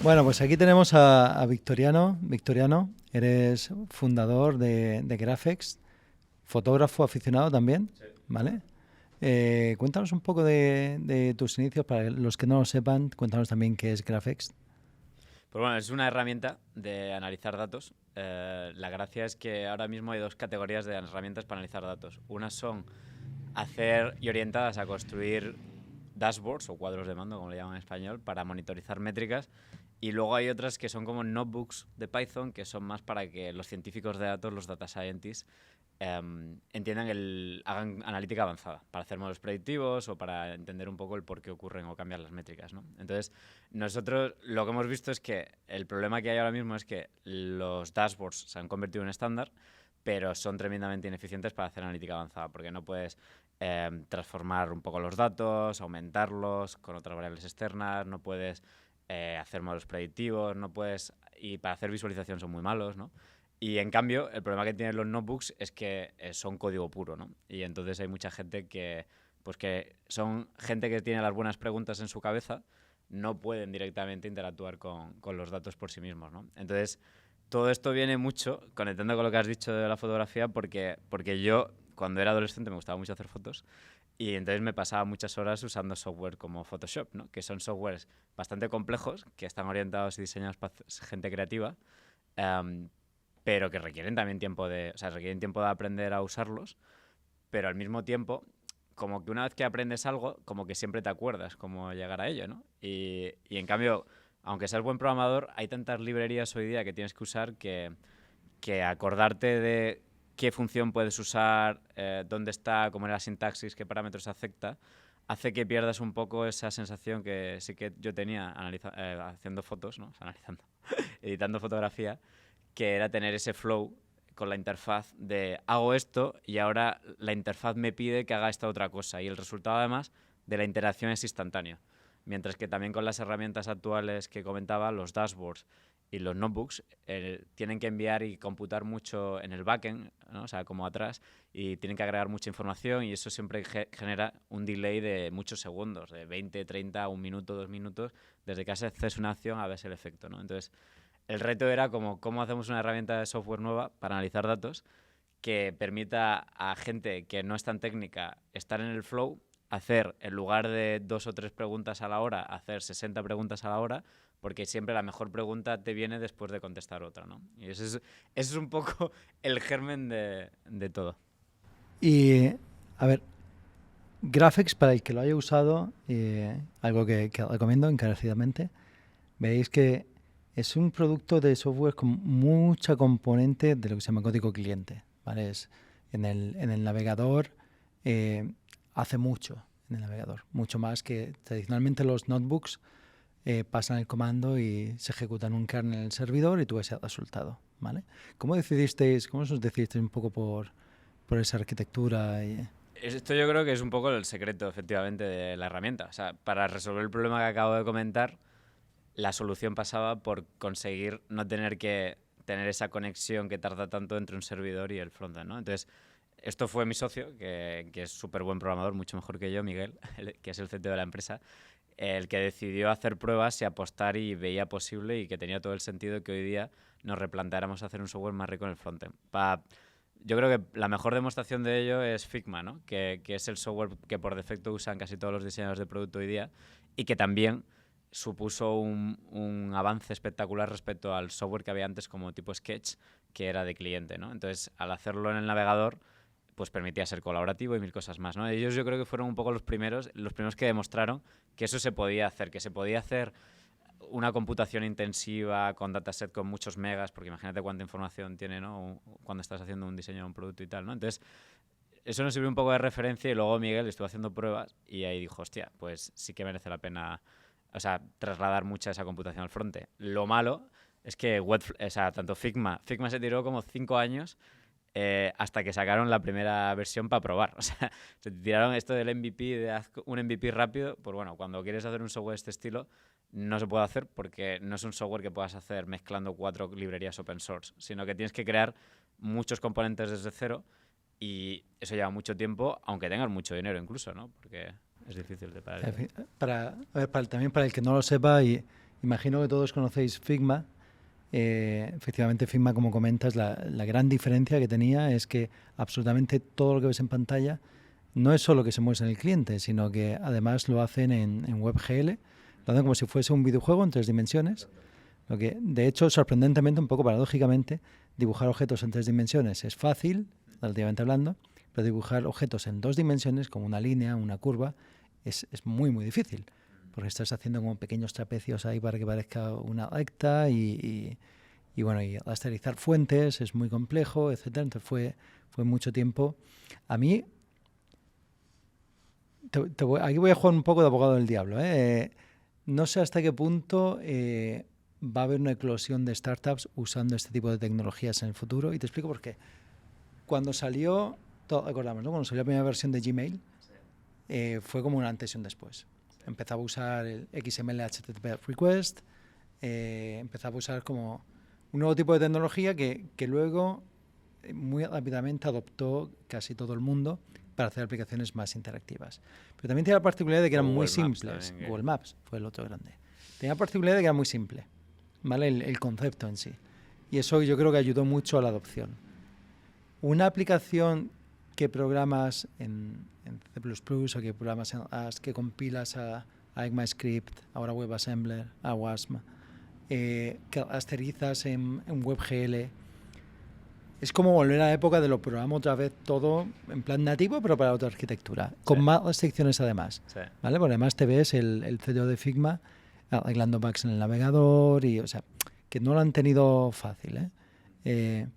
Bueno, pues aquí tenemos a Victoriano. Victoriano, eres fundador de Graphex, fotógrafo aficionado también, Sí. ¿vale? Cuéntanos un poco de tus inicios, para los que no lo sepan, cuéntanos también qué es Graphex. Pues bueno, es una herramienta de analizar datos. La gracia es que ahora mismo hay dos categorías de herramientas para analizar datos. Unas son hacer y orientadas a construir dashboards o cuadros de mando, como le llaman en español, para monitorizar métricas. Y luego hay otras que son como notebooks de Python, que son más para que los científicos de datos, los data scientists, entiendan hagan analítica avanzada para hacer modelos predictivos o para entender un poco el por qué ocurren o cambian las métricas, ¿no? Entonces, nosotros lo que hemos visto es que el problema que hay ahora mismo es que los dashboards se han convertido en estándar, pero son tremendamente ineficientes para hacer analítica avanzada, porque no puedes transformar un poco los datos, aumentarlos con otras variables externas, no puedes hacer modelos predictivos, no puedes... Y para hacer visualización son muy malos, ¿no? Y en cambio, el problema que tienen los notebooks es que son código puro, ¿no? Y entonces hay mucha gente pues que son gente que tiene las buenas preguntas en su cabeza, no pueden directamente interactuar con los datos por sí mismos, ¿no? Entonces, todo esto viene mucho, conectando con lo que has dicho de la fotografía, porque yo, cuando era adolescente, me gustaba mucho hacer fotos y entonces me pasaba muchas horas usando software como Photoshop, ¿no? Que son softwares bastante complejos, que están orientados y diseñados para gente creativa, um, pero que requieren también requieren tiempo de aprender a usarlos, pero al mismo tiempo, como que una vez que aprendes algo, como que siempre te acuerdas cómo llegar a ello, ¿no? Y en cambio, aunque seas buen programador, hay tantas librerías hoy día que tienes que usar que acordarte de qué función puedes usar, dónde está, cómo es la sintaxis, qué parámetros afecta, hace que pierdas un poco esa sensación que sí que yo tenía haciendo fotos, ¿no? O sea, analizando, editando fotografía, que era tener ese flow con la interfaz de hago esto y ahora la interfaz me pide que haga esta otra cosa y el resultado además de la interacción es instantáneo. Mientras que también con las herramientas actuales que comentaba, los dashboards y los notebooks tienen que enviar y computar mucho en el backend, ¿no? O sea, como atrás, y tienen que agregar mucha información y eso siempre genera un delay de muchos segundos, de 20, 30, un minuto, 2 minutos, desde que haces una acción a ver el efecto, ¿no? Entonces, el reto era como cómo hacemos una herramienta de software nueva para analizar datos que permita a gente que no es tan técnica estar en el flow, hacer, en lugar de 2 o 3 preguntas a la hora, hacer 60 preguntas a la hora, porque siempre la mejor pregunta te viene después de contestar otra, ¿no? Y ese es un poco el germen de todo. Y, a ver, Graphex, para el que lo haya usado, algo que recomiendo encarecidamente, veréis que es un producto de software con mucha componente de lo que se llama código cliente, ¿vale? En el navegador, eh, hace mucho en el navegador, mucho más que tradicionalmente los notebooks. Pasan el comando y se ejecuta en un kernel en el servidor y tú ves el resultado, ¿vale? ¿Cómo os decidisteis un poco por esa arquitectura? Esto yo creo que es un poco el secreto, efectivamente, de la herramienta. O sea, para resolver el problema que acabo de comentar, la solución pasaba por conseguir no tener que tener esa conexión que tarda tanto entre un servidor y el frontend, ¿no? Entonces, esto fue mi socio, que es súper buen programador, mucho mejor que yo, Miguel, que es el CTO de la empresa, el que decidió hacer pruebas y apostar y veía posible y que tenía todo el sentido que hoy día nos replanteáramos hacer un software más rico en el frontend. Yo creo que la mejor demostración de ello es Figma, ¿no? Que es el software que por defecto usan casi todos los diseñadores de producto hoy día y que también supuso un avance espectacular respecto al software que había antes como tipo Sketch, que era de cliente, ¿no? Entonces, al hacerlo en el navegador, pues permitía ser colaborativo y mil cosas más, ¿no? Ellos yo creo que fueron un poco los primeros que demostraron que eso se podía hacer, que se podía hacer una computación intensiva con dataset con muchos megas, porque imagínate cuánta información tiene, ¿no? Cuando estás haciendo un diseño de un producto y tal, ¿no? Entonces, eso nos sirvió un poco de referencia y luego Miguel estuvo haciendo pruebas y ahí dijo, hostia, pues sí que merece la pena, o sea, trasladar mucha esa computación al fronte. Lo malo es que tanto Figma se tiró como 5 años hasta que sacaron la primera versión para probar. O sea, se tiraron esto del MVP, de haz un MVP rápido. Pues bueno, cuando quieres hacer un software de este estilo, no se puede hacer porque no es un software que puedas hacer mezclando 4 librerías open source, sino que tienes que crear muchos componentes desde cero y eso lleva mucho tiempo, aunque tengas mucho dinero incluso, ¿no? Porque es difícil de parar. Para, a ver, también para el que no lo sepa, y imagino que todos conocéis Figma. Efectivamente, Figma, como comentas, la gran diferencia que tenía es que absolutamente todo lo que ves en pantalla no es solo que se muestra en el cliente, sino que además lo hacen en WebGL, lo hacen como si fuese un videojuego en 3 dimensiones. Lo que, de hecho, sorprendentemente, un poco paradójicamente, dibujar objetos en 3 dimensiones es fácil, relativamente hablando, pero dibujar objetos en 2 dimensiones, como una línea, una curva, es muy, muy difícil. Porque estás haciendo como pequeños trapecios ahí para que parezca una recta y bueno, y rasterizar fuentes es muy complejo, etcétera. Entonces fue mucho tiempo. A mí, aquí voy a jugar un poco de abogado del diablo, ¿eh? No sé hasta qué punto va a haber una eclosión de startups usando este tipo de tecnologías en el futuro. Y te explico por qué. Cuando salió, recordamos, ¿no? Cuando salió la primera versión de Gmail, fue como un antes y un después. Empezaba a usar el XML HTTP request, empezaba a usar como un nuevo tipo de tecnología que luego muy rápidamente adoptó casi todo el mundo para hacer aplicaciones más interactivas. Pero también tiene la particularidad de que eran muy simples. Google Maps fue el otro grande. Tenía la particularidad de que era muy simple, ¿vale? El concepto en sí. Y eso yo creo que ayudó mucho a la adopción. Una aplicación que programas en C++ o que programas en Rust, que compilas a ECMAScript, ahora WebAssembler, a WASM, que rasterizas en WebGL. Es como volver a la época de lo programo otra vez todo en plan nativo, pero para otra arquitectura, con más restricciones además. ¿Vale? Porque además te ves el CEO de Figma arreglando bugs en el navegador y, o sea, que no lo han tenido fácil, ¿eh?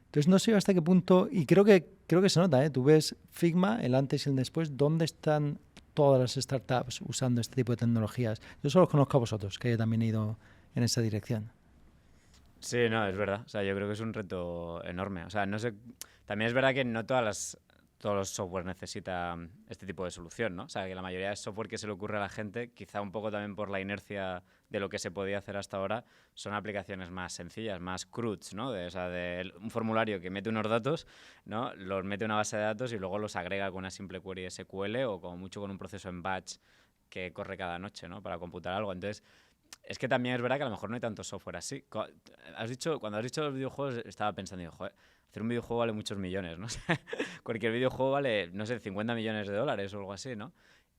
Entonces no sé hasta qué punto, y creo que se nota, ¿eh? Tú ves Figma, el antes y el después, ¿dónde están todas las startups usando este tipo de tecnologías? Yo solo os conozco a vosotros, que he también ido en esa dirección. Sí, no, es verdad. O sea, yo creo que es un reto enorme. O sea, no sé. También es verdad que no todos los software necesitan este tipo de solución, ¿no? O sea, que la mayoría de software que se le ocurre a la gente, quizá un poco también por la inercia de lo que se podía hacer hasta ahora, son aplicaciones más sencillas, más CRUDs, ¿no? O sea, de un formulario que mete unos datos, ¿no? Los mete en una base de datos y luego los agrega con una simple query SQL o como mucho con un proceso en batch que corre cada noche, ¿no? Para computar algo. Entonces, es que también es verdad que a lo mejor no hay tanto software así. Cuando has dicho los videojuegos, estaba pensando, digo, joder, hacer un videojuego vale muchos millones, ¿no? Cualquier videojuego vale, no sé, 50 millones de dólares o algo así, ¿no?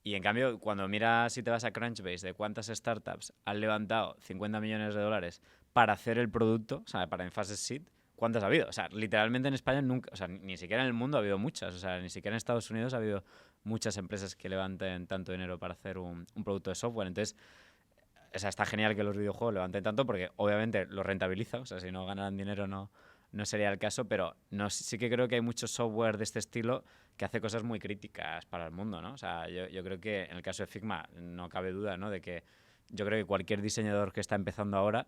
Y en cambio, cuando miras, si te vas a Crunchbase, de cuántas startups han levantado 50 millones de dólares para hacer el producto, o sea, para en fases seed, ¿cuántas ha habido? O sea, literalmente en España nunca, o sea, ni siquiera en el mundo ha habido muchas, o sea, ni siquiera en Estados Unidos ha habido muchas empresas que levanten tanto dinero para hacer un producto de software. Entonces, o sea, está genial que los videojuegos levanten tanto porque obviamente lo rentabiliza, o sea, si no ganaran dinero no sería el caso, pero no, sí que creo que hay mucho software de este estilo que hace cosas muy críticas para el mundo, ¿no? O sea, yo creo que en el caso de Figma no cabe duda, ¿no? De que yo creo que cualquier diseñador que está empezando ahora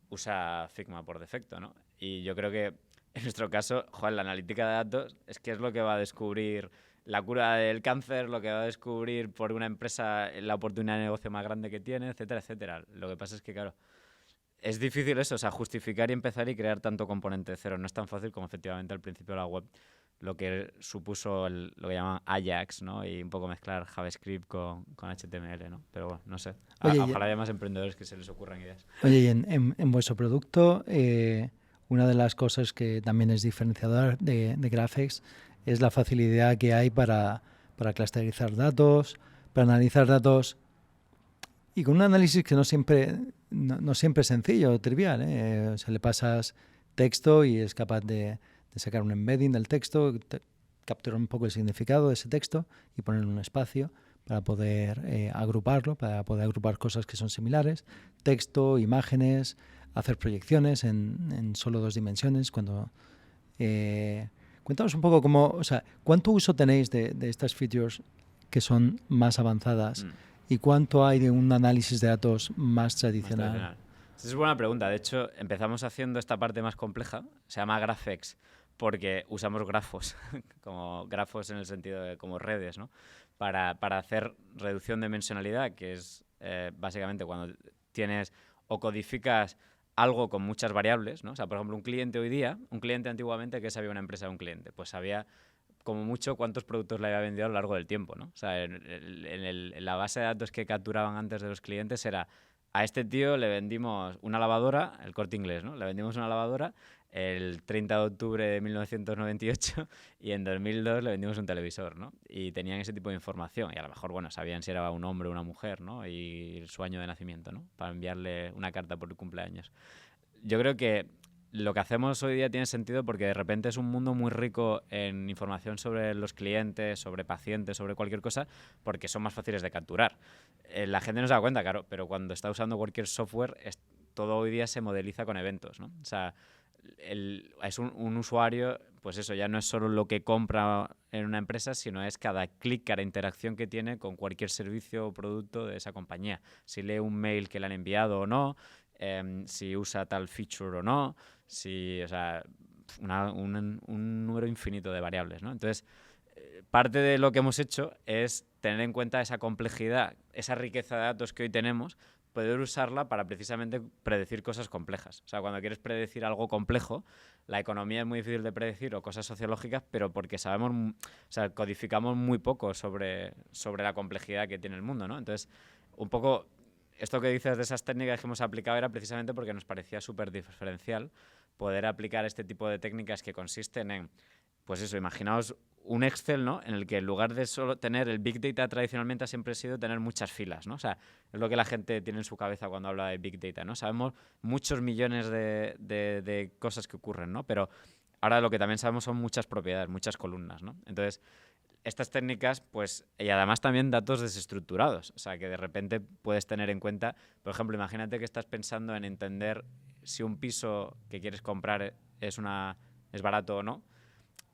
usa Figma por defecto, ¿no? Y yo creo que en nuestro caso, joder, la analítica de datos es que es lo que va a descubrir la cura del cáncer, lo que va a descubrir por una empresa la oportunidad de negocio más grande que tiene, etcétera, etcétera. Lo que pasa es que, claro, es difícil eso, o sea, justificar y empezar y crear tanto componente de cero. No es tan fácil como efectivamente al principio de la web lo que supuso lo que llaman Ajax, ¿no? Y un poco mezclar JavaScript con HTML, ¿no? Pero bueno, no sé. Oye, Ojalá haya más emprendedores que se les ocurran ideas. Oye, y en vuestro producto, una de las cosas que también es diferenciador de Graphics es la facilidad que hay para clusterizar datos, para analizar datos y con un análisis que no siempre es sencillo o trivial, ¿eh? O sea, le pasas texto y es capaz de sacar un embedding del texto, capturar un poco el significado de ese texto y ponerle un espacio para poder agruparlo, para poder agrupar cosas que son similares, texto, imágenes, hacer proyecciones en solo 2 dimensiones. Cuéntanos un poco cómo, o sea, ¿cuánto uso tenéis de estas features que son más avanzadas? ¿Y cuánto hay de un análisis de datos más tradicional? Esa es buena pregunta. De hecho, empezamos haciendo esta parte más compleja. Se llama GraphX porque usamos grafos, como grafos en el sentido de como redes, ¿no? Para hacer reducción de dimensionalidad, que es básicamente cuando tienes o codificas algo con muchas variables, ¿no? O sea, por ejemplo, un cliente antiguamente, ¿qué sabía una empresa de un cliente? Pues sabía como mucho cuántos productos le había vendido a lo largo del tiempo, ¿no? O sea, en la base de datos que capturaban antes de los clientes era a este tío le vendimos una lavadora, el Corte Inglés, ¿no? Le vendimos una lavadora el 30 de octubre de 1998 y en 2002 le vendimos un televisor, ¿no? Y tenían ese tipo de información y a lo mejor, bueno, sabían si era un hombre o una mujer, ¿no? Y su año de nacimiento, ¿no? Para enviarle una carta por el cumpleaños. Yo creo que lo que hacemos hoy día tiene sentido porque de repente es un mundo muy rico en información sobre los clientes, sobre pacientes, sobre cualquier cosa, porque son más fáciles de capturar. La gente no se da cuenta, claro, pero cuando está usando cualquier software, todo hoy día se modeliza con eventos, ¿no? O sea, es un usuario, pues eso, ya no es solo lo que compra en una empresa, sino es cada clic, cada interacción que tiene con cualquier servicio o producto de esa compañía. Si lee un mail que le han enviado o no, si usa tal feature o no, si, o sea, un número infinito de variables, ¿no? Entonces, parte de lo que hemos hecho es tener en cuenta esa complejidad, esa riqueza de datos que hoy tenemos, poder usarla para precisamente predecir cosas complejas. O sea, cuando quieres predecir algo complejo, la economía es muy difícil de predecir o cosas sociológicas, pero porque sabemos, o sea, codificamos muy poco sobre la complejidad que tiene el mundo, ¿no? Entonces, un poco esto que dices de esas técnicas que hemos aplicado era precisamente porque nos parecía súper diferencial poder aplicar este tipo de técnicas que consisten en, pues eso, imaginaos un Excel, ¿no? En el que en lugar de solo tener el Big Data tradicionalmente ha siempre sido tener muchas filas, ¿no? O sea, es lo que la gente tiene en su cabeza cuando habla de Big Data, ¿no? Sabemos muchos millones de cosas que ocurren, ¿no? Pero ahora lo que también sabemos son muchas propiedades, muchas columnas, ¿no? Entonces, estas técnicas, pues, y además también datos desestructurados, o sea, que de repente puedes tener en cuenta, por ejemplo, imagínate que estás pensando en entender si un piso que quieres comprar es barato o no,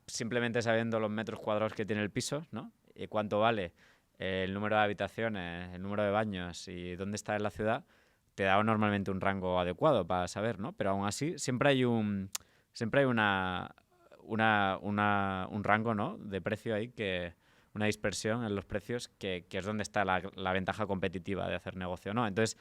simplemente sabiendo los metros cuadrados que tiene el piso, ¿no? Y cuánto vale el número de habitaciones, el número de baños y dónde está en la ciudad, te da normalmente un rango adecuado para saber, ¿no? Pero aún así siempre hay un rango, ¿no? De precio ahí, una dispersión en los precios que es donde está la ventaja competitiva de hacer negocio, ¿no? Entonces,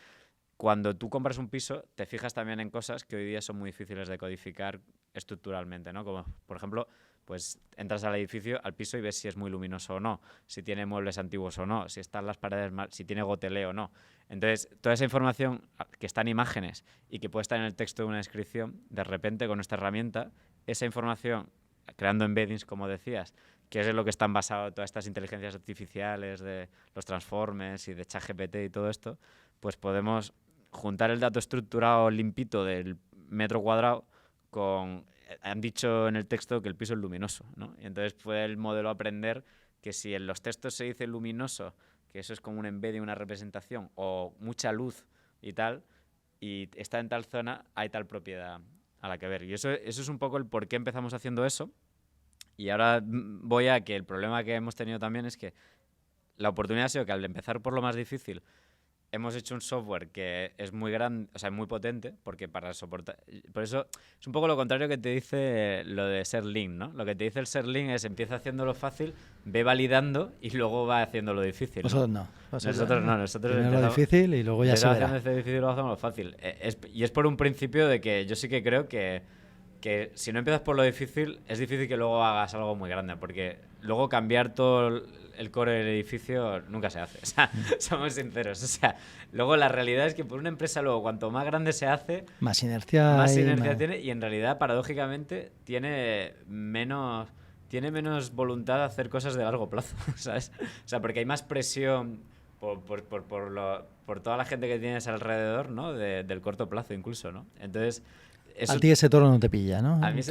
cuando tú compras un piso, te fijas también en cosas que hoy día son muy difíciles de codificar estructuralmente, ¿no? Como, por ejemplo, pues entras al edificio, al piso y ves si es muy luminoso o no, si tiene muebles antiguos o no, si están las paredes mal, si tiene goteleo o no. Entonces, toda esa información que está en imágenes y que puede estar en el texto de una descripción, de repente con esta herramienta, esa información, creando embeddings, como decías, que es en lo que están basadas todas estas inteligencias artificiales de los transformers y de ChatGPT y todo esto, pues podemos juntar el dato estructurado limpito del metro cuadrado con... Han dicho en el texto que el piso es luminoso, ¿no? Y entonces puede el modelo aprender que si en los textos se dice luminoso, que eso es como un embedding, una representación, o mucha luz y tal, y está en tal zona, hay tal propiedad a la que ver. Y eso es un poco el por qué empezamos haciendo eso. Y ahora voy a que el problema que hemos tenido también es que la oportunidad ha sido que al empezar por lo más difícil, hemos hecho un software que es muy grande, o sea, muy potente, porque para soportar... Por eso es un poco lo contrario que te dice lo de ser lean, ¿no? Lo que te dice el ser lean es empieza haciéndolo fácil, ve validando y luego va haciéndolo difícil, ¿no? Vosotros no. Nosotros primero lo difícil y luego ya se verá. Haciendo difícil y luego hacemos lo fácil. Y es por un principio de que yo sí que creo que si no empiezas por lo difícil, es difícil que luego hagas algo muy grande, porque luego cambiar todo el core del edificio nunca se hace. O sea, somos sinceros. O sea, luego la realidad es que por una empresa luego cuanto más grande se hace, más inercia tiene, y en realidad paradójicamente tiene menos voluntad de hacer cosas de largo plazo, ¿sabes? O sea, porque hay más presión por toda la gente que tienes alrededor, ¿no? Del corto plazo incluso, ¿no? Entonces... A ti ese toro no te pilla, ¿no? A mí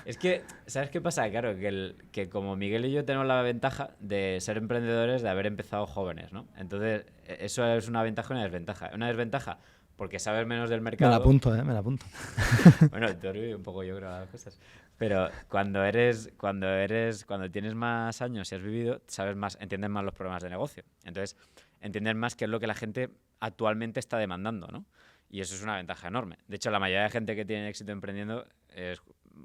es que, ¿sabes qué pasa? Claro, que como Miguel y yo tenemos la ventaja de ser emprendedores, de haber empezado jóvenes, ¿no? Entonces, eso es una ventaja y una desventaja. Una desventaja porque sabes menos del mercado. Me la apunto, me la apunto. Bueno, tú eres un poco yo creo las cosas. Pero cuando tienes más años y has vivido, sabes más, entiendes más los problemas de negocio. Entonces, entiendes más qué es lo que la gente actualmente está demandando, ¿no? Y eso es una ventaja enorme. De hecho, la mayoría de gente que tiene éxito emprendiendo es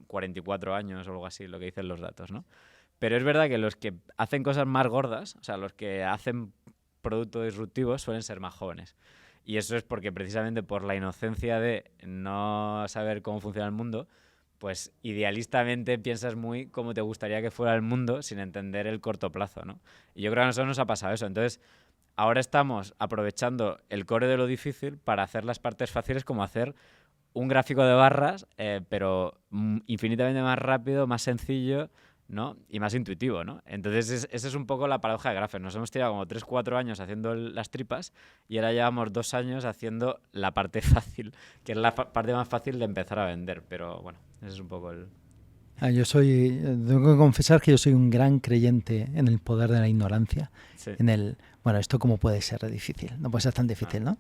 44 años o algo así, lo que dicen los datos, ¿no? Pero es verdad que los que hacen cosas más gordas, o sea, los que hacen productos disruptivos suelen ser más jóvenes. Y eso es porque precisamente por la inocencia de no saber cómo funciona el mundo, pues idealistamente piensas muy cómo te gustaría que fuera el mundo sin entender el corto plazo, ¿no? Y yo creo que a nosotros nos ha pasado eso. Entonces, ahora estamos aprovechando el core de lo difícil para hacer las partes fáciles, como hacer un gráfico de barras, pero infinitamente más rápido, más sencillo, ¿no? Y más intuitivo, ¿no? Entonces, esa es un poco la paradoja de Graphics. Nos hemos tirado como 3-4 años haciendo las tripas y ahora llevamos 2 años haciendo la parte fácil, que es la parte más fácil de empezar a vender. Pero bueno, ese es un poco el... Tengo que confesar que yo soy un gran creyente en el poder de la ignorancia. Sí. Bueno, esto cómo puede ser difícil, no puede ser tan difícil, ¿no?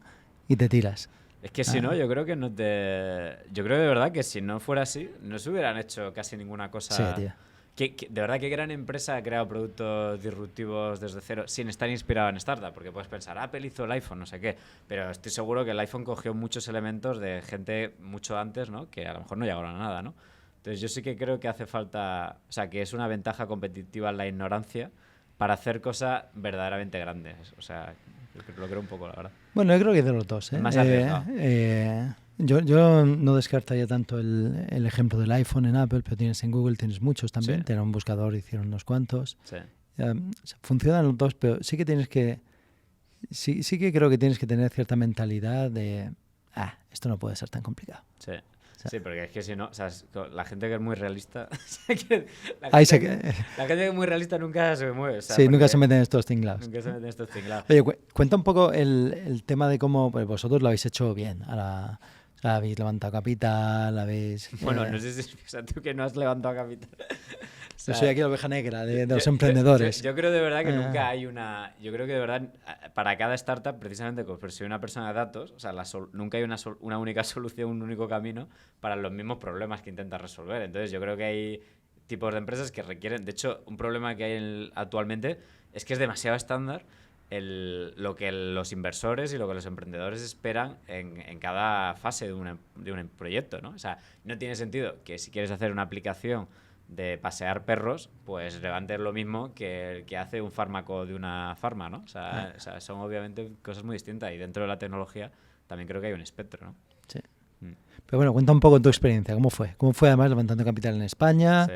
Y te tiras. Es que si no, yo creo que no te... Yo creo de verdad que si no fuera así, no se hubieran hecho casi ninguna cosa... Sí, tío. De verdad, ¿qué gran empresa ha creado productos disruptivos desde cero sin estar inspirado en startup? Porque puedes pensar, Apple hizo el iPhone, no sé qué. Pero estoy seguro que el iPhone cogió muchos elementos de gente mucho antes, ¿no? Que a lo mejor no llegaron a nada, ¿no? Entonces yo sí que creo que hace falta... O sea, que es una ventaja competitiva la ignorancia para hacer cosas verdaderamente grandes. O sea, lo creo un poco, la verdad. Bueno, yo creo que de los dos, ¿eh? Más arriesgado. Yo no descartaría tanto el ejemplo del iPhone en Apple, pero tienes en Google, tienes muchos también. Sí. Tienen un buscador, hicieron unos cuantos. Sí. Funcionan los dos, pero sí que tienes que... Sí que creo que tienes que tener cierta mentalidad de... esto no puede ser tan complicado. Sí. O sea, Sí, porque es que si no, o sea, la gente que es muy realista, la gente que es muy realista nunca se mueve. O sea, sí, nunca se meten en estos tinglados. Nunca se meten en estos tinglados. Oye, cuenta un poco el tema de cómo pues vosotros lo habéis hecho bien. Ahora, o sea, habéis levantado capital, habéis... Bueno, no sé si o sea, tú que no has levantado capital. O sea, yo soy aquí la oveja negra de los emprendedores. Yo creo de verdad que nunca hay una... Yo creo que de verdad, para cada startup, precisamente, por si una persona de datos, o sea, nunca hay una única solución, un único camino para los mismos problemas que intentas resolver. Entonces, yo creo que hay tipos de empresas que requieren... De hecho, un problema que hay actualmente es que es demasiado estándar lo que los inversores y lo que los emprendedores esperan en cada fase de un proyecto, ¿no? O sea, no tiene sentido que si quieres hacer una aplicación de pasear perros, pues levantes lo mismo que el que hace un fármaco de una farma, ¿no? O sea, son obviamente cosas muy distintas y dentro de la tecnología también creo que hay un espectro, ¿no? Sí. Pero bueno, cuenta un poco tu experiencia, ¿cómo fue? ¿Cómo fue además levantando capital en España? Sí.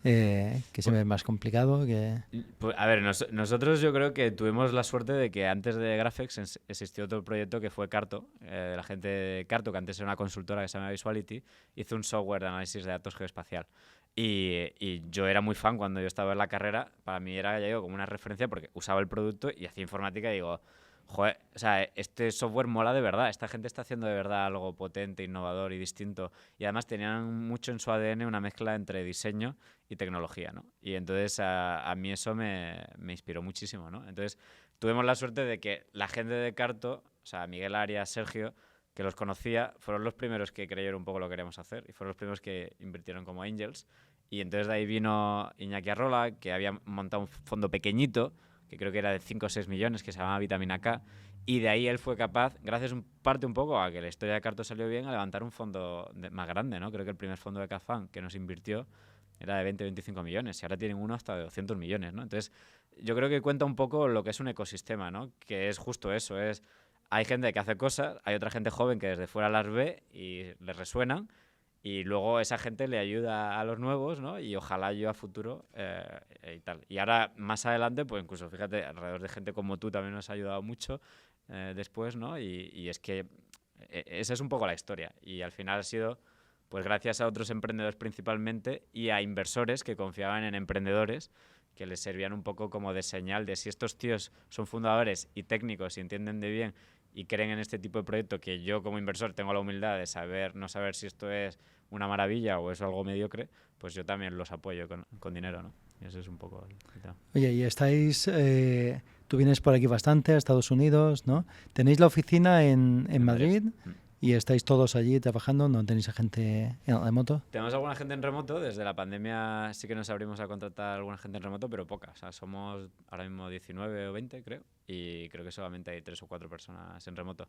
Que se ve más complicado que... Pues, a ver, nosotros yo creo que tuvimos la suerte de que antes de Graphics existió otro proyecto que fue Carto, la gente de Carto, que antes era una consultora que se llama Visuality, hizo un software de análisis de datos geoespacial. Y yo era muy fan cuando yo estaba en la carrera, para mí era, ya digo, como una referencia porque usaba el producto y hacía informática y digo, joder, o sea, este software mola de verdad, esta gente está haciendo de verdad algo potente, innovador y distinto. Y además tenían mucho en su ADN una mezcla entre diseño y tecnología, ¿no? Y entonces a mí eso me inspiró muchísimo, ¿no? Entonces tuvimos la suerte de que la gente de Carto, o sea, Miguel Arias, Sergio, que los conocía, fueron los primeros que creyeron un poco lo que queríamos hacer y fueron los primeros que invirtieron como angels. Y entonces de ahí vino Iñaki Arrola, que había montado un fondo pequeñito, que creo que era de 5 o 6 millones, que se llamaba Vitamina K, y de ahí él fue capaz, gracias en parte un poco a que la historia de Carto salió bien, a levantar un fondo más grande, ¿no? Creo que el primer fondo de CAFAN que nos invirtió era de 20-25 millones y ahora tienen uno hasta de 200 millones, ¿no? Entonces, yo creo que cuenta un poco lo que es un ecosistema, ¿no? Que es justo eso, hay gente que hace cosas, hay otra gente joven que desde fuera las ve y les resuenan, y luego esa gente le ayuda a los nuevos, ¿no? Y ojalá yo a futuro y tal. Y ahora, más adelante, pues incluso, fíjate, alrededor de gente como tú también nos ha ayudado mucho después, ¿no? Y es que esa es un poco la historia. Y al final ha sido, pues gracias a otros emprendedores principalmente y a inversores que confiaban en emprendedores que les servían un poco como de señal de si estos tíos son fundadores y técnicos y entienden de bien y creen en este tipo de proyecto, que yo como inversor tengo la humildad de no saber si esto es una maravilla o es algo mediocre, pues yo también los apoyo con dinero, ¿no? Y eso es un poco el tema. Oye, y estáis... tú vienes por aquí bastante, a Estados Unidos, ¿no? ¿Tenéis la oficina en Madrid? ¿Y estáis todos allí trabajando? ¿No tenéis a gente en remoto? Tenemos alguna gente en remoto. Desde la pandemia sí que nos abrimos a contratar a alguna gente en remoto, pero poca. O sea, somos ahora mismo 19 o 20, creo. Y creo que solamente hay 3 o 4 personas en remoto.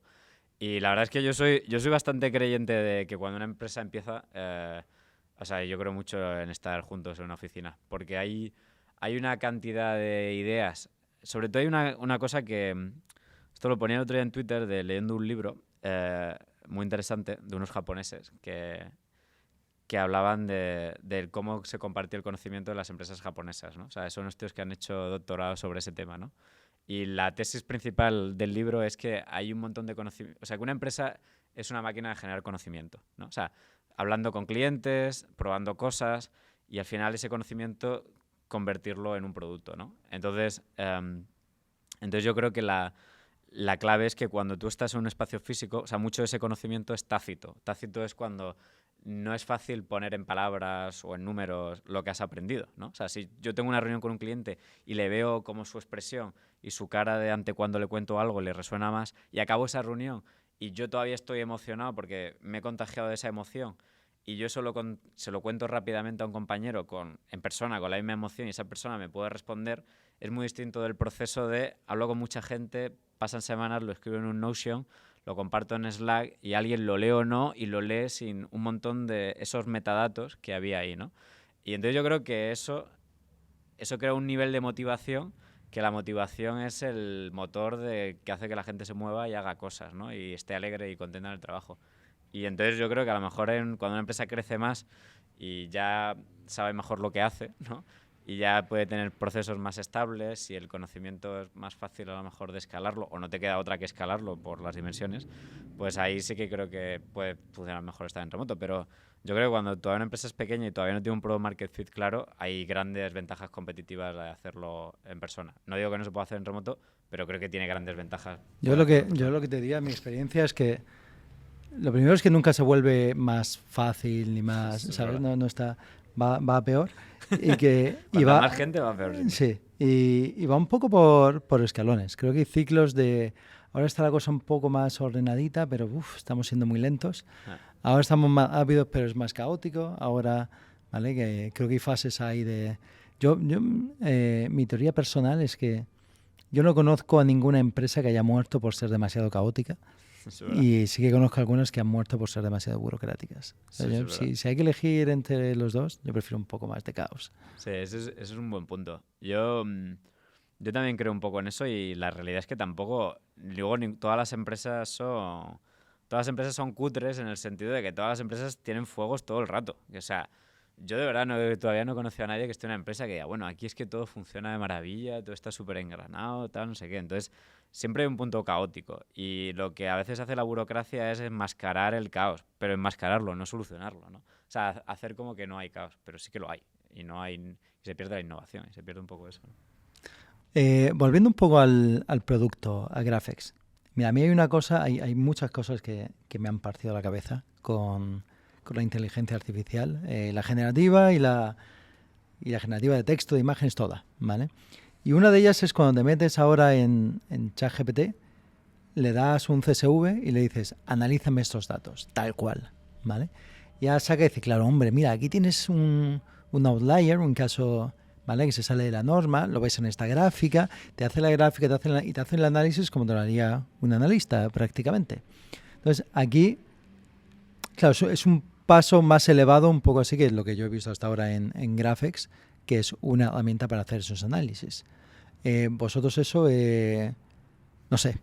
Y la verdad es que yo soy bastante creyente de que cuando una empresa empieza... o sea, yo creo mucho en estar juntos en una oficina. Porque hay una cantidad de ideas. Sobre todo hay una cosa que... Esto lo ponía el otro día en Twitter leyendo un libro... muy interesante de unos japoneses que hablaban de cómo se compartía el conocimiento de las empresas japonesas, ¿no? O sea, son unos tíos que han hecho doctorado sobre ese tema, ¿no? Y la tesis principal del libro es que hay un montón de conocimiento. O sea, que una empresa es una máquina de generar conocimiento, ¿no? O sea, hablando con clientes, probando cosas y al final ese conocimiento convertirlo en un producto, ¿no? Entonces yo creo que la clave es que cuando tú estás en un espacio físico, o sea, mucho de ese conocimiento es tácito. Tácito es cuando no es fácil poner en palabras o en números lo que has aprendido, ¿no? O sea, si yo tengo una reunión con un cliente y le veo como su expresión y su cara de ante cuando le cuento algo le resuena más y acabo esa reunión y yo todavía estoy emocionado porque me he contagiado de esa emoción y yo se lo cuento rápidamente a un compañero en persona con la misma emoción y esa persona me puede responder, es muy distinto del proceso de hablo con mucha gente, pasan semanas, lo escribo en un Notion, lo comparto en Slack y alguien lo lee o no y lo lee sin un montón de esos metadatos que había ahí, ¿no? Y entonces yo creo que eso crea un nivel de motivación, que la motivación es el motor que hace que la gente se mueva y haga cosas, ¿no? Y esté alegre y contenta en el trabajo. Y entonces yo creo que a lo mejor cuando una empresa crece más y ya sabe mejor lo que hace, ¿no? Y ya puede tener procesos más estables y el conocimiento es más fácil a lo mejor de escalarlo o no te queda otra que escalarlo por las dimensiones, pues ahí sí que creo que puede funcionar mejor estar en remoto. Pero yo creo que cuando todavía una empresa es pequeña y todavía no tiene un product market fit claro, hay grandes ventajas competitivas de hacerlo en persona. No digo que no se pueda hacer en remoto, pero creo que tiene grandes ventajas. Yo lo que te diría, mi experiencia es que lo primero es que nunca se vuelve más fácil ni más, ¿sabes? No está, va a peor. Y que Cuanta más gente va a peor. Sí, y va un poco por escalones. Creo que hay ciclos de... Ahora está la cosa un poco más ordenadita, pero estamos siendo muy lentos. Ahora estamos más rápidos, pero es más caótico. Ahora, ¿vale? Que creo que hay fases ahí de... Mi teoría personal es que yo no conozco a ninguna empresa que haya muerto por ser demasiado caótica. Y sí que conozco algunas que han muerto por ser demasiado burocráticas. Si hay que elegir entre los dos, yo prefiero un poco más de caos. Sí, ese es un buen punto. Yo también creo un poco en eso y la realidad es que tampoco, luego todas las empresas son cutres en el sentido de que todas las empresas tienen fuegos todo el rato. O sea, yo de verdad todavía no he conocido a nadie que esté en una empresa que diga, bueno, aquí es que todo funciona de maravilla, todo está súper engranado, tal, no sé qué. Entonces, siempre hay un punto caótico y lo que a veces hace la burocracia es enmascarar el caos, pero enmascararlo, no solucionarlo, ¿no? O sea, hacer como que no hay caos, pero sí que lo hay y se pierde la innovación y se pierde un poco eso, ¿no? Volviendo un poco al producto, a Graphex. Mira, a mí hay una cosa, hay muchas cosas que me han partido la cabeza con la inteligencia artificial, la generativa y la generativa de texto, de imágenes, toda, ¿vale? Y una de ellas es cuando te metes ahora en ChatGPT, le das un CSV y le dices, analízame estos datos, tal cual, ¿vale? Ya saca y dice, claro, hombre, mira, aquí tienes un outlier, un caso, ¿vale? Que se sale de la norma, lo ves en esta gráfica, te hace la gráfica y te hace el análisis como te lo haría un analista prácticamente. Entonces, aquí, claro, es un paso más elevado, un poco así que es lo que yo he visto hasta ahora en Graphex, que es una herramienta para hacer esos análisis. Vosotros eso... no sé,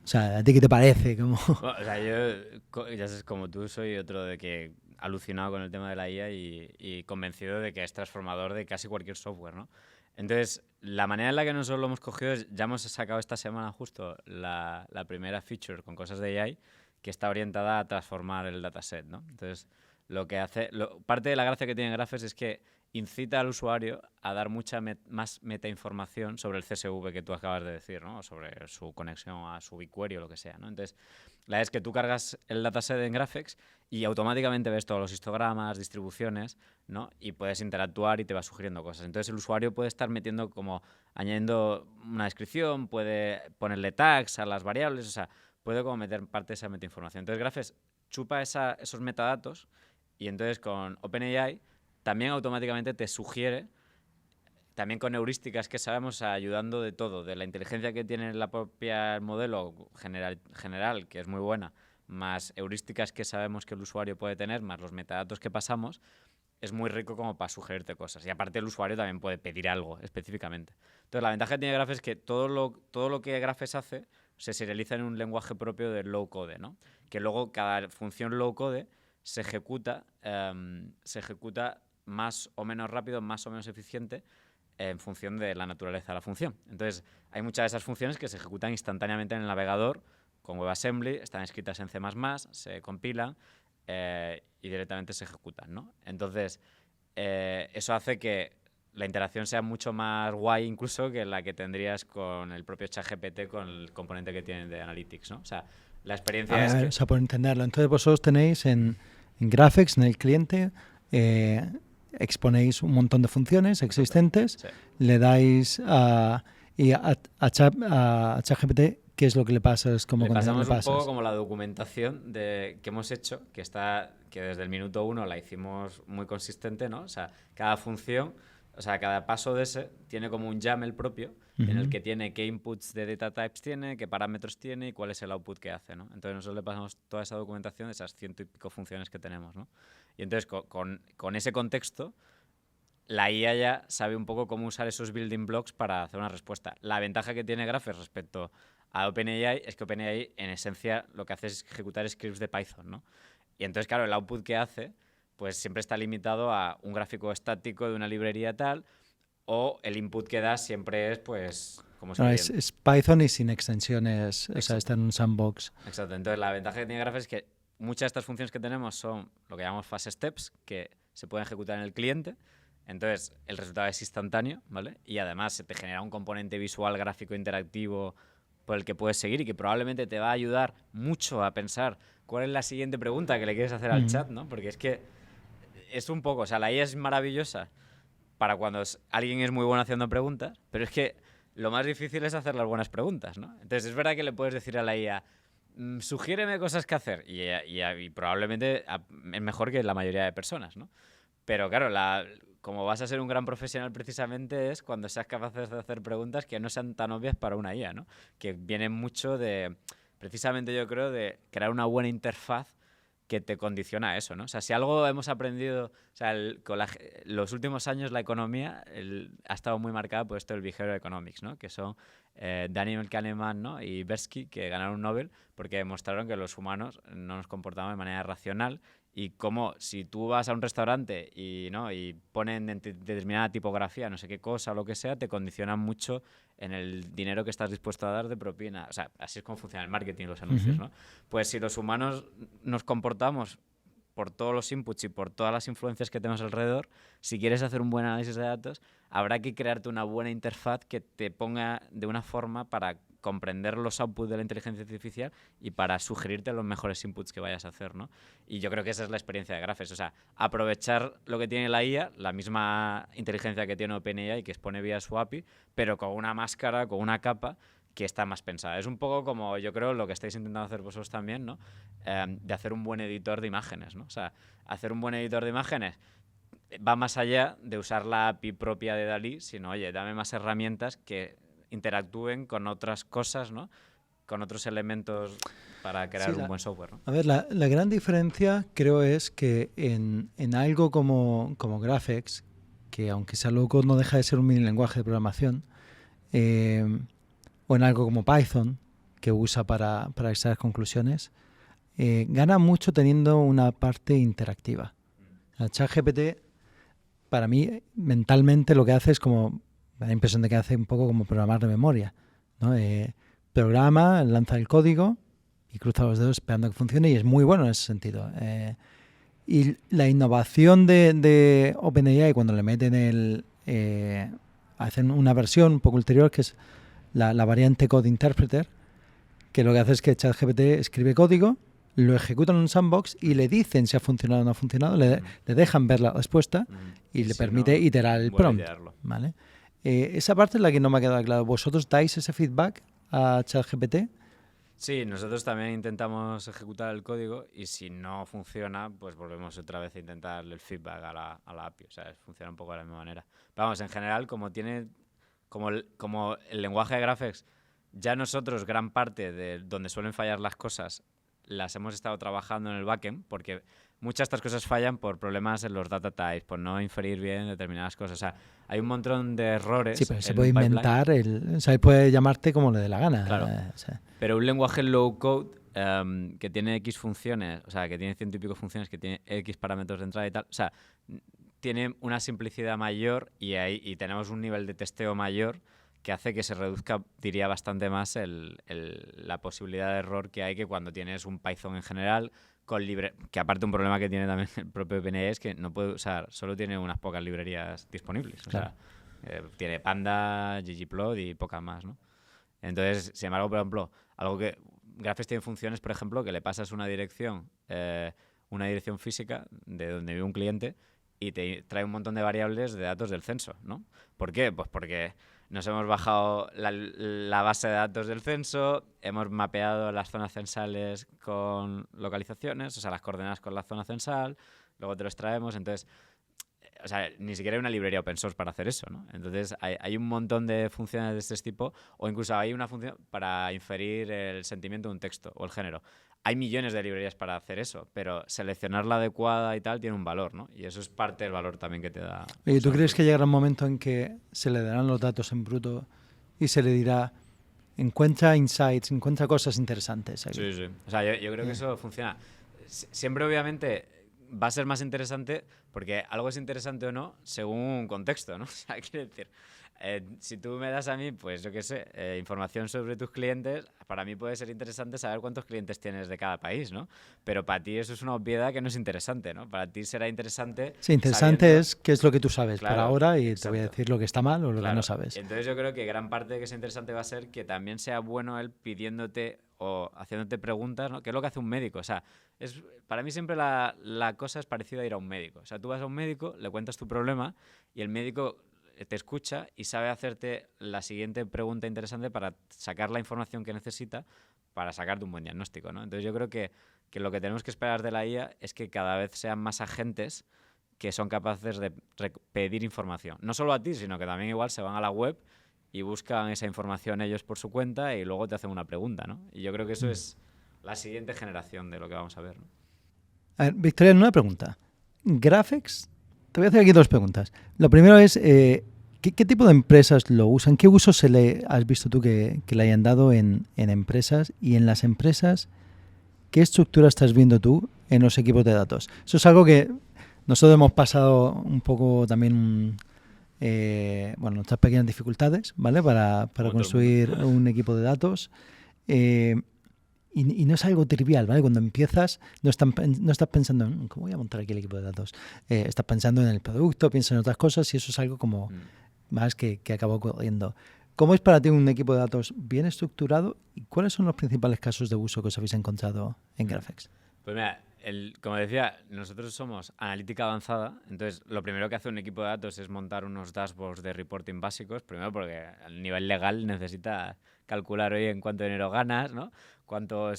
o sea, ¿a ti qué te parece? Bueno, o sea, yo, ya sabes, como tú, soy otro de que alucinado con el tema de la IA y convencido de que es transformador de casi cualquier software, ¿no? Entonces, la manera en la que nosotros lo hemos cogido es, ya hemos sacado esta semana justo la primera feature con cosas de AI que está orientada a transformar el dataset, ¿no? Entonces, lo que hace, parte de la gracia que tiene Graphex es que incita al usuario a dar mucha más metainformación sobre el CSV que tú acabas de decir, ¿no? O sobre su conexión a su BigQuery o lo que sea, ¿no? Entonces, la es que tú cargas el dataset en Graphex y automáticamente ves todos los histogramas, distribuciones, ¿no? Y puedes interactuar y te va sugiriendo cosas. Entonces, el usuario puede estar metiendo como, añadiendo una descripción, puede ponerle tags a las variables, o sea, puede como meter parte de esa metainformación. Entonces, Graphex chupa esos metadatos y entonces con OpenAI también automáticamente te sugiere, también con heurísticas que sabemos, ayudando de todo, de la inteligencia que tiene la propia modelo general, que es muy buena, más heurísticas que sabemos que el usuario puede tener, más los metadatos que pasamos, es muy rico como para sugerirte cosas. Y aparte el usuario también puede pedir algo específicamente. Entonces la ventaja que tiene Graphex es que todo lo que Graphex hace se serializa en un lenguaje propio del low code, ¿no? Que luego cada función low code se ejecuta más o menos rápido, más o menos eficiente, en función de la naturaleza de la función. Entonces, hay muchas de esas funciones que se ejecutan instantáneamente en el navegador con WebAssembly, están escritas en C++, se compilan y directamente se ejecutan, ¿no? Entonces, eso hace que la interacción sea mucho más guay incluso que la que tendrías con el propio ChatGPT, con el componente que tienen de Analytics, ¿no? O sea, la experiencia es que... O sea, por entenderlo. Entonces vosotros tenéis en Graphics, en el cliente, exponéis un montón de funciones existentes, Sí. le dais a ChatGPT, ¿qué es lo que le pasas? Le pasamos un poco como la documentación que hemos hecho, que desde el minuto 1 la hicimos muy consistente, ¿no? O sea, cada función, o sea, cada paso de ese tiene como un YAML propio en el que tiene qué inputs de data types tiene, qué parámetros tiene y cuál es el output que hace, ¿no? Entonces nosotros le pasamos toda esa documentación de esas 100 y pico funciones que tenemos, ¿no? Y entonces con ese contexto la IA ya sabe un poco cómo usar esos building blocks para hacer una respuesta. La ventaja que tiene Graph respecto a OpenAI es que OpenAI en esencia lo que hace es ejecutar scripts de Python, ¿no? Y entonces, claro, el output que hace pues siempre está limitado a un gráfico estático de una librería tal, o el input que da siempre es pues como es Python y sin extensiones, o sea, está en un sandbox. Exacto, entonces la ventaja que tiene Graph es que muchas de estas funciones que tenemos son lo que llamamos fast steps, que se pueden ejecutar en el cliente. Entonces, el resultado es instantáneo, ¿vale? Y además se te genera un componente visual, gráfico, interactivo por el que puedes seguir y que probablemente te va a ayudar mucho a pensar cuál es la siguiente pregunta que le quieres hacer al chat, ¿no? Porque es que es un poco, o sea, la IA es maravillosa para cuando alguien es muy bueno haciendo preguntas, pero es que lo más difícil es hacer las buenas preguntas, ¿no? Entonces, es verdad que le puedes decir a la IA, sugiéreme cosas que hacer, y probablemente es mejor que la mayoría de personas, ¿no? Pero claro, como vas a ser un gran profesional precisamente es cuando seas capaz de hacer preguntas que no sean tan obvias para una IA, ¿no? Que vienen mucho precisamente yo creo, de crear una buena interfaz que te condiciona a eso, ¿no? O sea, si algo hemos aprendido, o sea, los últimos años la economía ha estado muy marcada por esto del behavioral economics, ¿no? Que son Daniel Kahneman, ¿no? Y Tversky, que ganaron un Nobel porque demostraron que los humanos no nos comportamos de manera racional y como si tú vas a un restaurante y ponen determinada tipografía, no sé qué cosa o lo que sea, te condicionan mucho en el dinero que estás dispuesto a dar de propina. O sea, así es como funciona el marketing, los anuncios, ¿no? Pues si los humanos nos comportamos por todos los inputs y por todas las influencias que tenemos alrededor, si quieres hacer un buen análisis de datos, habrá que crearte una buena interfaz que te ponga de una forma para comprender los outputs de la inteligencia artificial y para sugerirte los mejores inputs que vayas a hacer, ¿no? Y yo creo que esa es la experiencia de Graphes, o sea, aprovechar lo que tiene la IA, la misma inteligencia que tiene OpenAI, que expone vía su API, pero con una máscara, con una capa que está más pensada. Es un poco como, yo creo, lo que estáis intentando hacer vosotros también, ¿no? De hacer un buen editor de imágenes, ¿no? O sea, hacer un buen editor de imágenes va más allá de usar la API propia de Dalí, sino, oye, dame más herramientas que interactúen con otras cosas, ¿no? Con otros elementos para crear un buen software, ¿no? A ver, la gran diferencia creo es que en algo como Graphics, que aunque sea loco no deja de ser un mini lenguaje de programación, o en algo como Python, que usa para extraer conclusiones, gana mucho teniendo una parte interactiva. El ChatGPT, para mí, mentalmente lo que hace es como, me da la impresión de que hace un poco como programar de memoria, ¿no? Programa, lanza el código y cruza los dedos esperando que funcione, y es muy bueno en ese sentido. Y la innovación de OpenAI cuando le meten hacen una versión un poco ulterior, que es la variante Code Interpreter, que lo que hace es que ChatGPT escribe código, lo ejecuta en un sandbox y le dicen si ha funcionado o no ha funcionado, le dejan ver la respuesta y le permite iterar el prompt. ¿Vale? Esa parte es la que no me ha quedado claro. ¿Vosotros dais ese feedback a ChatGPT? Sí, nosotros también intentamos ejecutar el código y si no funciona, pues volvemos otra vez a intentar darle el feedback a la API. O sea, funciona un poco de la misma manera. Pero vamos, en general, como el lenguaje de Graphics, ya nosotros gran parte de donde suelen fallar las cosas las hemos estado trabajando en el backend, porque muchas de estas cosas fallan por problemas en los data types, por no inferir bien determinadas cosas. O sea, hay un montón de errores. Sí, pero se puede inventar, o sea, puede llamarte como le dé la gana. Claro. O sea. Pero un lenguaje low code que tiene X funciones, o sea, que tiene 100 y pico funciones, que tiene X parámetros de entrada y tal, o sea, tiene una simplicidad mayor y tenemos un nivel de testeo mayor que hace que se reduzca, diría, bastante más la posibilidad de error que hay que cuando tienes un Python en general, que aparte un problema que tiene también el propio PNE es que no puede usar, solo tiene unas pocas librerías disponibles. O Claro. sea, tiene Panda, ggplot y pocas más, ¿no? Entonces, sin embargo, por ejemplo, algo que Graphex tiene funciones, por ejemplo, que le pasas una dirección física de donde vive un cliente y te trae un montón de variables de datos del censo, ¿no? ¿Por qué? Pues porque nos hemos bajado la base de datos del censo, hemos mapeado las zonas censales con localizaciones, o sea, las coordenadas con la zona censal, luego te los traemos, entonces, o sea, ni siquiera hay una librería open source para hacer eso, ¿no? Entonces, hay un montón de funciones de este tipo, o incluso hay una función para inferir el sentimiento de un texto o el género. Hay millones de librerías para hacer eso, pero seleccionar la adecuada y tal tiene un valor, ¿no? Y eso es parte del valor también que te da. ¿Y tú crees que llegará un momento en que se le darán los datos en bruto y se le dirá, encuentra insights, encuentra cosas interesantes aquí? Sí, sí. O sea, yo creo que eso funciona. Siempre, obviamente, va a ser más interesante porque algo es interesante o no según un contexto, ¿no? O sea, quiero decir, si tú me das a mí, pues yo qué sé, información sobre tus clientes, para mí puede ser interesante saber cuántos clientes tienes de cada país, ¿no? Pero para ti eso es una obviedad que no es interesante, ¿no? Para ti será interesante. Sí, interesante es qué es lo que tú sabes por Claro, ahora y te exacto. voy a decir lo que está mal o lo que Claro. no sabes. Entonces yo creo que gran parte de que sea interesante va a ser que también sea bueno él pidiéndote o haciéndote preguntas, ¿no? Que es lo que hace un médico. O sea, para mí siempre la cosa es parecida a ir a un médico. O sea, tú vas a un médico, le cuentas tu problema y el médico te escucha y sabe hacerte la siguiente pregunta interesante para sacar la información que necesita para sacarte un buen diagnóstico, ¿no? Entonces yo creo que lo que tenemos que esperar de la IA es que cada vez sean más agentes que son capaces de pedir información. No solo a ti, sino que también igual se van a la web y buscan esa información ellos por su cuenta y luego te hacen una pregunta, ¿no? Y yo creo que eso es la siguiente generación de lo que vamos a ver, ¿no? A ver, Victoria, una pregunta. Graphex, te voy a hacer aquí dos preguntas. Lo primero es, ¿qué tipo de empresas lo usan? ¿Qué uso has visto tú que le hayan dado en empresas? Y en las empresas, ¿qué estructura estás viendo tú en los equipos de datos? Eso es algo que nosotros hemos pasado un poco también, nuestras pequeñas dificultades, ¿vale? Para construir un equipo de datos. Y no es algo trivial, ¿vale? Cuando empiezas, no estás pensando en cómo voy a montar aquí el equipo de datos. Estás pensando en el producto, piensas en otras cosas y eso es algo como más que acaba ocurriendo. ¿Cómo es para ti un equipo de datos bien estructurado y cuáles son los principales casos de uso que os habéis encontrado en Graphex? Pues mira, como decía, nosotros somos analítica avanzada, entonces lo primero que hace un equipo de datos es montar unos dashboards de reporting básicos, primero porque a nivel legal necesita calcular, oye, en cuánto dinero ganas, ¿no? Cuánto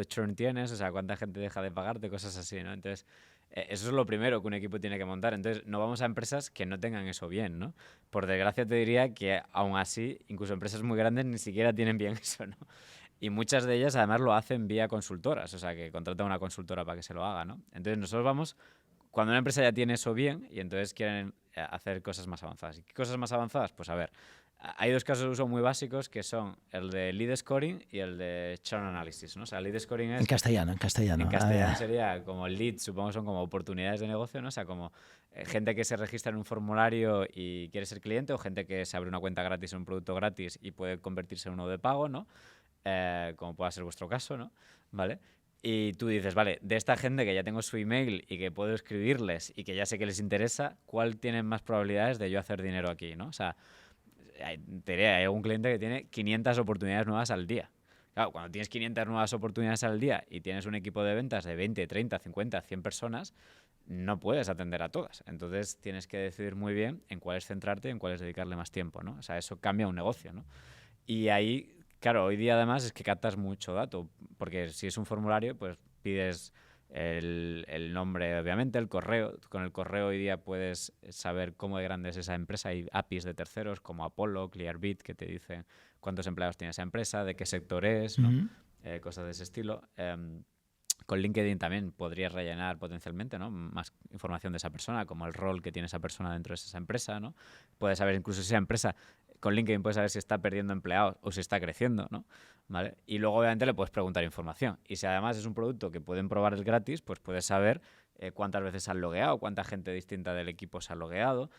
churn tienes, o sea, cuánta gente deja de pagarte, cosas así, ¿no? Entonces, eso es lo primero que un equipo tiene que montar. Entonces, no vamos a empresas que no tengan eso bien, ¿no? Por desgracia te diría que aún así, incluso empresas muy grandes ni siquiera tienen bien eso, ¿no? Y muchas de ellas además lo hacen vía consultoras, o sea, que contratan una consultora para que se lo haga, ¿no? Entonces nosotros vamos, cuando una empresa ya tiene eso bien y entonces quieren hacer cosas más avanzadas. ¿Y qué cosas más avanzadas? Pues a ver, hay dos casos de uso muy básicos que son el de lead scoring y el de churn analysis, ¿no? O sea, lead scoring es... En castellano. En castellano sería como lead, supongo que son como oportunidades de negocio, ¿no? O sea, como gente que se registra en un formulario y quiere ser cliente o gente que se abre una cuenta gratis en un producto gratis y puede convertirse en uno de pago, ¿no? Como pueda ser vuestro caso, ¿no? ¿Vale? Y tú dices, vale, de esta gente que ya tengo su email y que puedo escribirles y que ya sé que les interesa, ¿cuál tiene más probabilidades de yo hacer dinero aquí, ¿no? O sea, hay algún cliente que tiene 500 oportunidades nuevas al día. Claro, cuando tienes 500 nuevas oportunidades al día y tienes un equipo de ventas de 20, 30, 50, 100 personas, no puedes atender a todas. Entonces tienes que decidir muy bien en cuáles centrarte y en cuáles dedicarle más tiempo, ¿no? O sea, eso cambia un negocio, ¿no? Y ahí, claro, hoy día además es que captas mucho dato, porque si es un formulario, pues pides el nombre, obviamente, el correo. Con el correo hoy día puedes saber cómo de grande es esa empresa. Hay APIs de terceros como Apollo, Clearbit, que te dicen cuántos empleados tiene esa empresa, de qué sector es, ¿no? Cosas de ese estilo. Con LinkedIn también podrías rellenar potencialmente, ¿no? Más información de esa persona, como el rol que tiene esa persona dentro de esa empresa, ¿no? Puedes saber incluso si esa empresa, con LinkedIn puedes saber si está perdiendo empleados o si está creciendo, ¿no? ¿Vale? Y luego obviamente le puedes preguntar información. Y si además es un producto que pueden probar el gratis, pues puedes saber cuántas veces has logueado, cuánta gente distinta del equipo se ha logueado.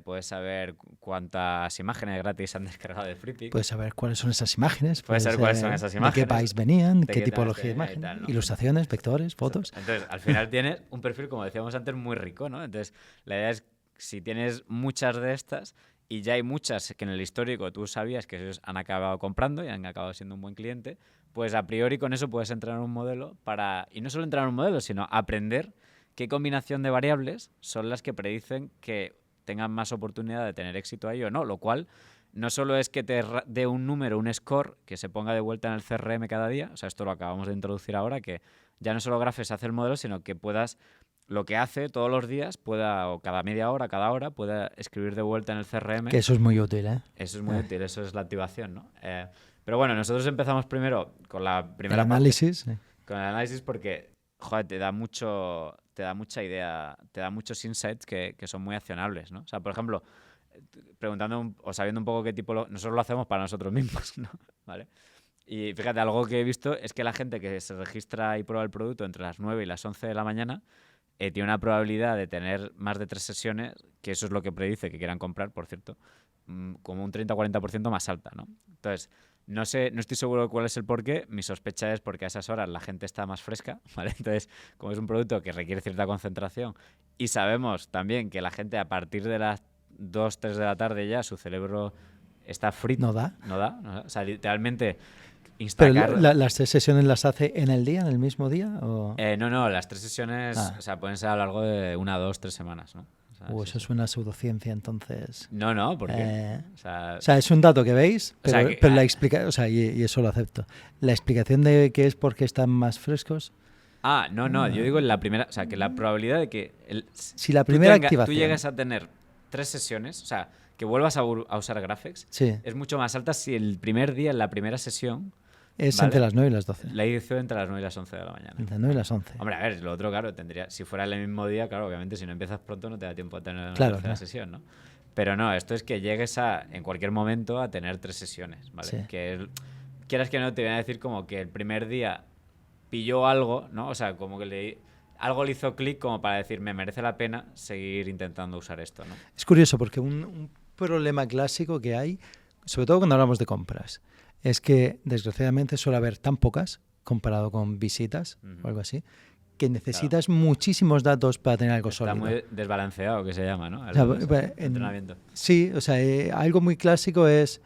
Puedes saber cuántas imágenes gratis han descargado de FreePic. Puedes saber cuáles son esas imágenes. Puedes saber cuáles son esas De imágenes. qué país venían, de qué tipología de venía y imagen, tal, ¿no? ilustraciones, vectores, fotos. Entonces, al final tienes un perfil, como decíamos antes, muy rico, ¿no? Entonces, la idea es, si tienes muchas de estas y ya hay muchas que en el histórico tú sabías que ellos han acabado comprando y han acabado siendo un buen cliente, pues a priori con eso puedes entrenar un modelo para, y no solo entrenar un modelo, sino aprender qué combinación de variables son las que predicen que tengan más oportunidad de tener éxito ahí o no, lo cual no solo es que te dé un número, un score, que se ponga de vuelta en el CRM cada día, o sea, esto lo acabamos de introducir ahora, que ya no solo Graphex hace el modelo, sino que puedas, lo que hace todos los días, pueda, o cada media hora, cada hora, pueda escribir de vuelta en el CRM. Que eso es muy útil, ¿eh? Eso es muy útil, eso es la activación, ¿no? Pero bueno, nosotros empezamos primero con la primera el análisis. parte, con el análisis porque, joder, te da mucha idea, te da muchos insights que son muy accionables, ¿no? O sea, por ejemplo, preguntando o sabiendo un poco qué tipo... Nosotros lo hacemos para nosotros mismos, ¿no? ¿Vale? Y fíjate, algo que he visto es que la gente que se registra y prueba el producto entre las 9 y las 11 de la mañana tiene una probabilidad de tener más de 3 sesiones, que eso es lo que predice que quieran comprar, por cierto, como un 30 o 40% más alta, ¿no? Entonces, no estoy seguro de cuál es el porqué. Mi sospecha es porque a esas horas la gente está más fresca, ¿vale? Entonces, como es un producto que requiere cierta concentración y sabemos también que la gente a partir de las 2, 3 de la tarde ya su cerebro está frito. No da. No da. O sea, literalmente... ¿Pero las 3 sesiones las hace en el día, en el mismo día? ¿O? No, las 3 sesiones o sea, pueden ser a lo largo de 1, 2, 3 semanas, ¿no? O sea, eso es una pseudociencia, entonces. No, ¿por qué? O sea, es un dato que veis, pero, o sea, pero la explicación, o sea, y eso lo acepto. La explicación de que es porque están más frescos. No, yo digo en la primera, o sea, que la probabilidad de que si la primera activación tú llegues a tener 3 sesiones, o sea, que vuelvas a usar Graphex, sí, es mucho más alta si el primer día, en la primera sesión, es ¿vale? Entre las 9 y las 12. La hizo entre las 9 y las 11 de la mañana. Entre las 9 y las 11. Hombre, a ver, lo otro, claro, si fuera el mismo día, claro, obviamente, si no empiezas pronto no te da tiempo a tener una tercera sesión, ¿no? Pero no, esto es que llegues en cualquier momento a tener 3 sesiones, ¿vale? Sí. Que quieras que no, te voy a decir como que el primer día pilló algo, ¿no? O sea, como que algo le hizo clic como para decir, me merece la pena seguir intentando usar esto, ¿no? Es curioso porque un problema clásico que hay, sobre todo cuando hablamos de compras, es que desgraciadamente suele haber tan pocas comparado con visitas o algo así, que necesitas muchísimos datos para tener algo sólido. Está muy desbalanceado, que se llama, ¿no? Entrenamiento. Sí, o sea, algo muy clásico es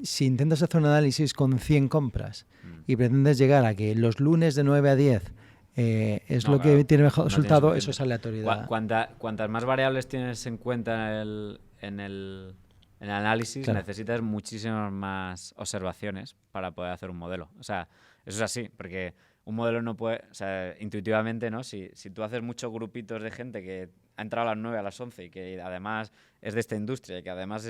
si intentas hacer un análisis con 100 compras y pretendes llegar a que los lunes de 9 a 10 es lo que tiene mejor resultado, eso es aleatoriedad. Cuantas más variables tienes en cuenta en el análisis, necesitas muchísimas más observaciones para poder hacer un modelo. O sea, eso es así, porque un modelo no puede, o sea, intuitivamente, ¿no? Si tú haces muchos grupitos de gente que ha entrado a las 9, a las 11 y que además es de esta industria y que además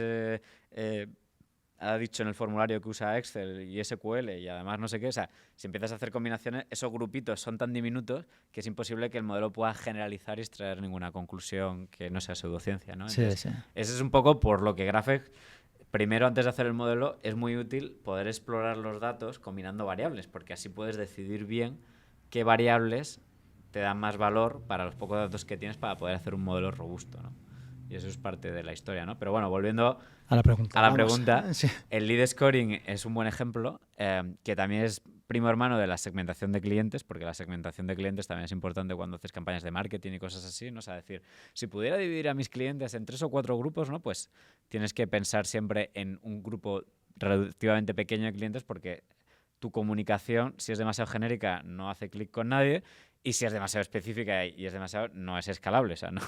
ha dicho en el formulario que usa Excel y SQL y además no sé qué, o sea, si empiezas a hacer combinaciones, esos grupitos son tan diminutos que es imposible que el modelo pueda generalizar y extraer ninguna conclusión que no sea pseudociencia, ¿no? Entonces, ese es un poco por lo que Graphex, primero antes de hacer el modelo, es muy útil poder explorar los datos combinando variables, porque así puedes decidir bien qué variables te dan más valor para los pocos datos que tienes para poder hacer un modelo robusto, ¿no? Y eso es parte de la historia, ¿no? Pero bueno, volviendo a la pregunta, sí. El lead scoring es un buen ejemplo, que también es primo hermano de la segmentación de clientes, porque la segmentación de clientes también es importante cuando haces campañas de marketing y cosas así, ¿no? O sea, decir, si pudiera dividir a mis clientes en 3 o 4 grupos, ¿no? Pues tienes que pensar siempre en un grupo relativamente pequeño de clientes, porque tu comunicación, si es demasiado genérica, no hace clic con nadie. Y si es demasiado específica y es demasiado, no es escalable, o sea, no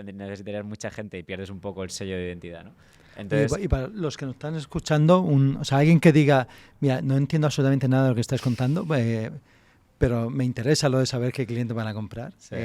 necesitarías mucha gente y pierdes un poco el sello de identidad, ¿no? Entonces, y para los que nos están escuchando, o sea, alguien que diga, mira, no entiendo absolutamente nada de lo que estás contando, pero me interesa lo de saber qué cliente van a comprar. Sí.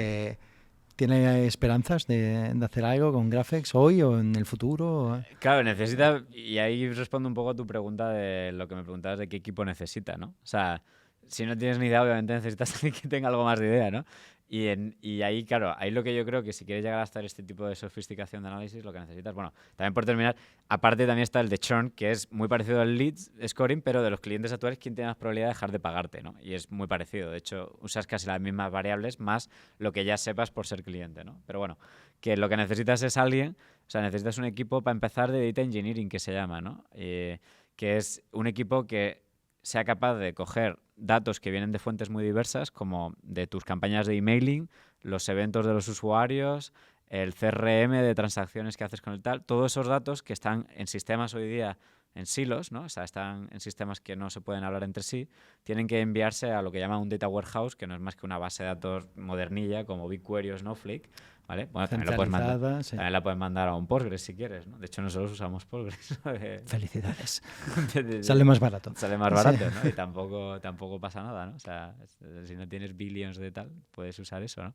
¿Tiene esperanzas de hacer algo con Graphex hoy o en el futuro? Claro, necesita, y ahí respondo un poco a tu pregunta de lo que me preguntabas de qué equipo necesita, ¿no? O sea, si no tienes ni idea, obviamente necesitas alguien que tenga algo más de idea, ¿no? Y ahí, claro, ahí lo que yo creo que si quieres llegar a hacer este tipo de sofisticación de análisis, lo que necesitas, bueno, también por terminar, aparte también está el de churn, que es muy parecido al lead scoring, pero de los clientes actuales, ¿quién tiene más probabilidad de dejar de pagarte, ¿no? Y es muy parecido. De hecho, usas casi las mismas variables más lo que ya sepas por ser cliente, ¿no? Pero bueno, que lo que necesitas es alguien, o sea, necesitas un equipo para empezar de data engineering, que se llama, ¿no? Que es un equipo que sea capaz de coger datos que vienen de fuentes muy diversas, como de tus campañas de emailing, los eventos de los usuarios, el CRM de transacciones que haces con el tal, todos esos datos que están en sistemas hoy día en silos, ¿no? O sea, están en sistemas que no se pueden hablar entre sí, tienen que enviarse a lo que llaman un data warehouse, que no es más que una base de datos modernilla como BigQuery o Snowflake, ¿vale? Bueno, Centralizada, sí. también la puedes mandar a un Postgres si quieres, ¿no? De hecho, nosotros usamos Postgres. Felicidades. Sale más barato. Sale más barato, ¿no? Y tampoco pasa nada, ¿no? O sea, si no tienes billions de tal, puedes usar eso, ¿no?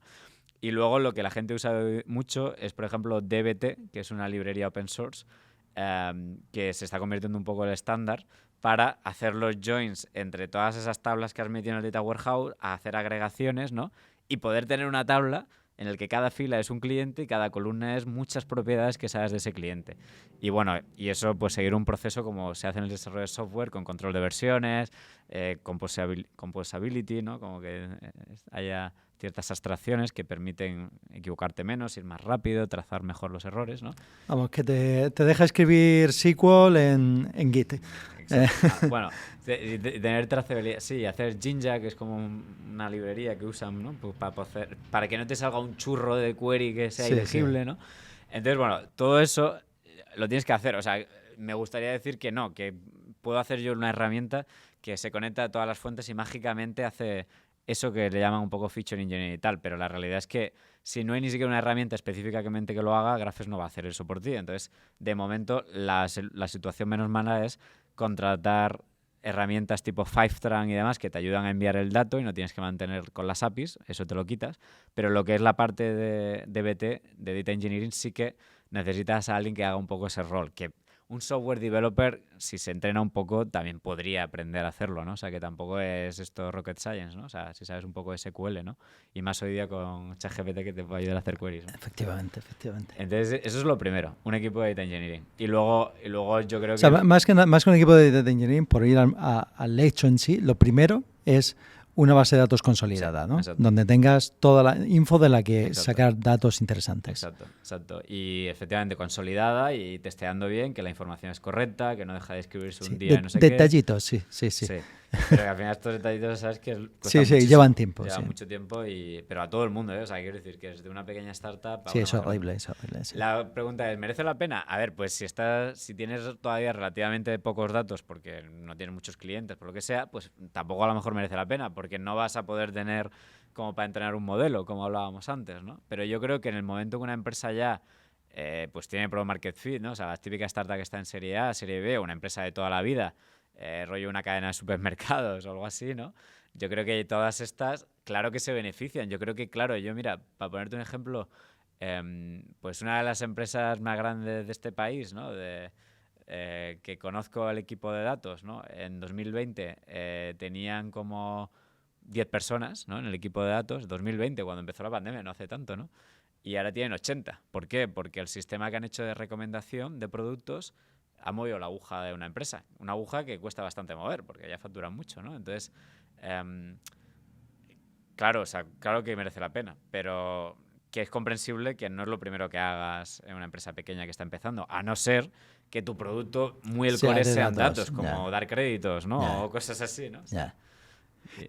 Y luego lo que la gente usa mucho es, por ejemplo, dbt, que es una librería open source, que se está convirtiendo un poco en el estándar para hacer los joins entre todas esas tablas que has metido en el Data Warehouse, a hacer agregaciones, ¿no? Y poder tener una tabla en el que cada fila es un cliente y cada columna es muchas propiedades que sabes de ese cliente. Y bueno, y eso pues seguir un proceso como se hace en el desarrollo de software, con control de versiones, composability, ¿no? Como que haya ciertas abstracciones que permiten equivocarte menos, ir más rápido, trazar mejor los errores, ¿no? Vamos, que te deja escribir SQL en Git. Bueno, tener trazabilidad, sí, hacer Jinja, que es como una librería que usan, ¿no? Pues para que no te salga un churro de query que sea ilegible, sí. ¿No? Entonces, bueno, todo eso lo tienes que hacer. O sea, me gustaría decir que no, que puedo hacer yo una herramienta que se conecta a todas las fuentes y mágicamente hace eso que le llaman un poco feature engineering y tal, pero la realidad es que si no hay ni siquiera una herramienta específicamente que lo haga, Graphex no va a hacer eso por ti. Entonces, de momento, la situación menos mala es contratar herramientas tipo Fivetran y demás que te ayudan a enviar el dato y no tienes que mantener con las APIs, eso te lo quitas, pero lo que es la parte de DBT, de Data Engineering, sí que necesitas a alguien que haga un poco ese rol, que un software developer, si se entrena un poco, también podría aprender a hacerlo, ¿no? O sea, que tampoco es esto rocket science, ¿no? O sea, si sabes un poco de SQL, ¿no? Y más hoy día con ChatGPT que te puede ayudar a hacer queries, ¿no? Efectivamente. Entonces, eso es lo primero, un equipo de Data Engineering. Y luego yo creo que... O sea, más que un equipo de Data Engineering, por ir al hecho en sí, lo primero es una base de datos consolidada, sí, ¿no? Exacto. Donde tengas toda la info de la que exacto. Sacar datos interesantes. Exacto. Y efectivamente consolidada y testeando bien, que la información es correcta, que no deja de escribirse un día y no sé detallitos, qué. Sí. Pero que al final estos detallitos, sabes que sí, llevan tiempo. Llevan mucho tiempo, pero a todo el mundo, ¿eh? O sea, quiero decir que desde una pequeña startup... Sí, es horrible. Sí. La pregunta es, ¿merece la pena? A ver, pues si tienes todavía relativamente pocos datos porque no tienes muchos clientes, por lo que sea, pues tampoco a lo mejor merece la pena, porque no vas a poder tener como para entrenar un modelo, como hablábamos antes, ¿no? Pero yo creo que en el momento que una empresa ya pues tiene Product Market Fit, ¿no? O sea, la típica startup que está en Serie A, Serie B, una empresa de toda la vida, rollo una cadena de supermercados o algo así, ¿no? Yo creo que todas estas, claro que se benefician. Yo creo que, claro, mira, para ponerte un ejemplo, pues una de las empresas más grandes de este país, ¿no? Que conozco el equipo de datos, ¿no? En 2020 tenían como 10 personas, ¿no? En el equipo de datos, 2020, cuando empezó la pandemia, no hace tanto, ¿no? Y ahora tienen 80. ¿Por qué? Porque el sistema que han hecho de recomendación de productos ha movido la aguja de una empresa. Una aguja que cuesta bastante mover, porque ya facturan mucho, ¿no? Entonces, claro, o sea, claro que merece la pena, pero que es comprensible que no es lo primero que hagas en una empresa pequeña que está empezando, a no ser que tu producto muy el core sean datos, como dar créditos, ¿no? O cosas así, ¿no? O sea,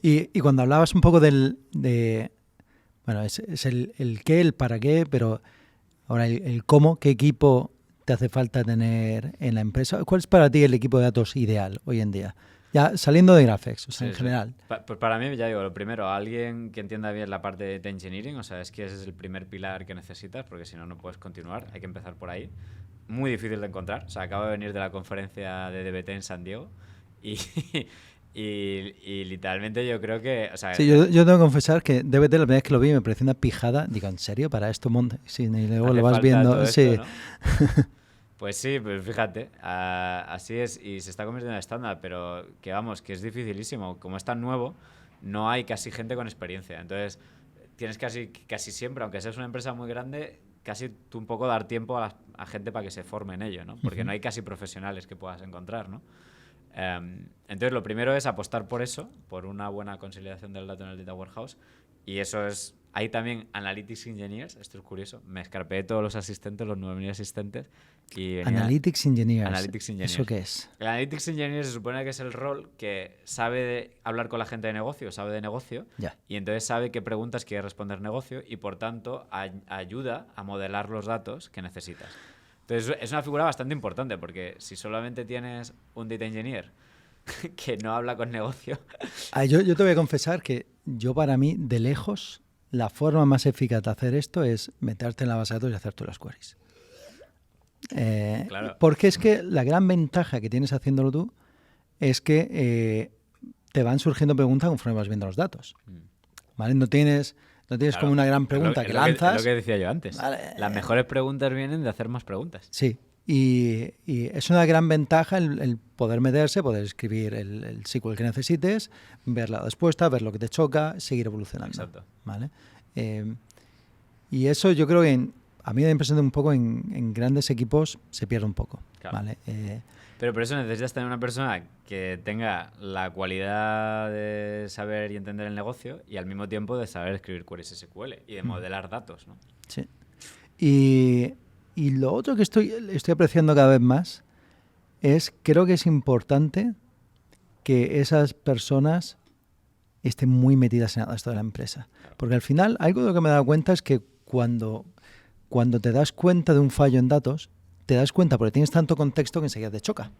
y cuando hablabas un poco bueno, es el qué, el para qué, pero ahora el cómo, qué equipo te hace falta tener en la empresa. ¿Cuál es para ti el equipo de datos ideal hoy en día? Ya saliendo de Graphex, o sea, en general. Pues para mí, ya digo, lo primero, alguien que entienda bien la parte de engineering, o sea, es que ese es el primer pilar que necesitas, porque si no, no puedes continuar, hay que empezar por ahí. Muy difícil de encontrar, o sea, acabo de venir de la conferencia de DBT en San Diego y... Y literalmente yo creo que... O sea, sí, yo tengo que confesar que DBT la primera vez que lo vi me pareció una pijada. Digo, ¿en serio? ¿Para esto monte? Sí, y luego lo vas viendo. Sí. Esto, ¿no? Pues sí, pues fíjate, así es y se está convirtiendo en estándar, pero que vamos, que es dificilísimo. Como es tan nuevo, no hay casi gente con experiencia. Entonces, tienes casi siempre, aunque seas una empresa muy grande, casi tú un poco dar tiempo a gente para que se forme en ello, ¿no? Porque no hay casi profesionales que puedas encontrar, ¿no? Entonces, lo primero es apostar por eso, por una buena consolidación del dato en el Data Warehouse. Y eso es... Hay también Analytics Engineers, esto es curioso. Me escarpeé todos los asistentes, los 9.000 asistentes. Y Analytics Engineers. Analytics Engineers. ¿Eso qué es? El Analytics Engineer se supone que es el rol que sabe hablar con la gente de negocio, sabe de negocio, y entonces sabe qué preguntas quiere responder negocio y, por tanto, ayuda a modelar los datos que necesitas. Entonces, es una figura bastante importante, porque si solamente tienes un Data Engineer que no habla con negocio... Yo te voy a confesar que para mí, de lejos, la forma más eficaz de hacer esto es meterte en la base de datos y hacer tú las queries. Claro. Porque es que la gran ventaja que tienes haciéndolo tú es que te van surgiendo preguntas conforme vas viendo los datos. ¿Vale? No tienes claro, como una gran pregunta que lanzas. Es lo que decía yo antes. Vale. Las mejores preguntas vienen de hacer más preguntas. Sí. Y es una gran ventaja el poder meterse, poder escribir el SQL que necesites, ver la respuesta, ver lo que te choca, seguir evolucionando. Exacto. ¿Vale? Y eso yo creo que a mí me impresiona un poco en grandes equipos se pierde un poco. Claro. ¿Vale? Pero por eso necesitas tener una persona que tenga la cualidad de saber y entender el negocio y al mismo tiempo de saber escribir queries SQL y de modelar datos, ¿no? Sí. Y lo otro que estoy apreciando cada vez más creo que es importante que esas personas estén muy metidas en esto de la empresa. Porque al final, algo de lo que me he dado cuenta es que cuando te das cuenta de un fallo en datos, te das cuenta porque tienes tanto contexto que enseguida te choca.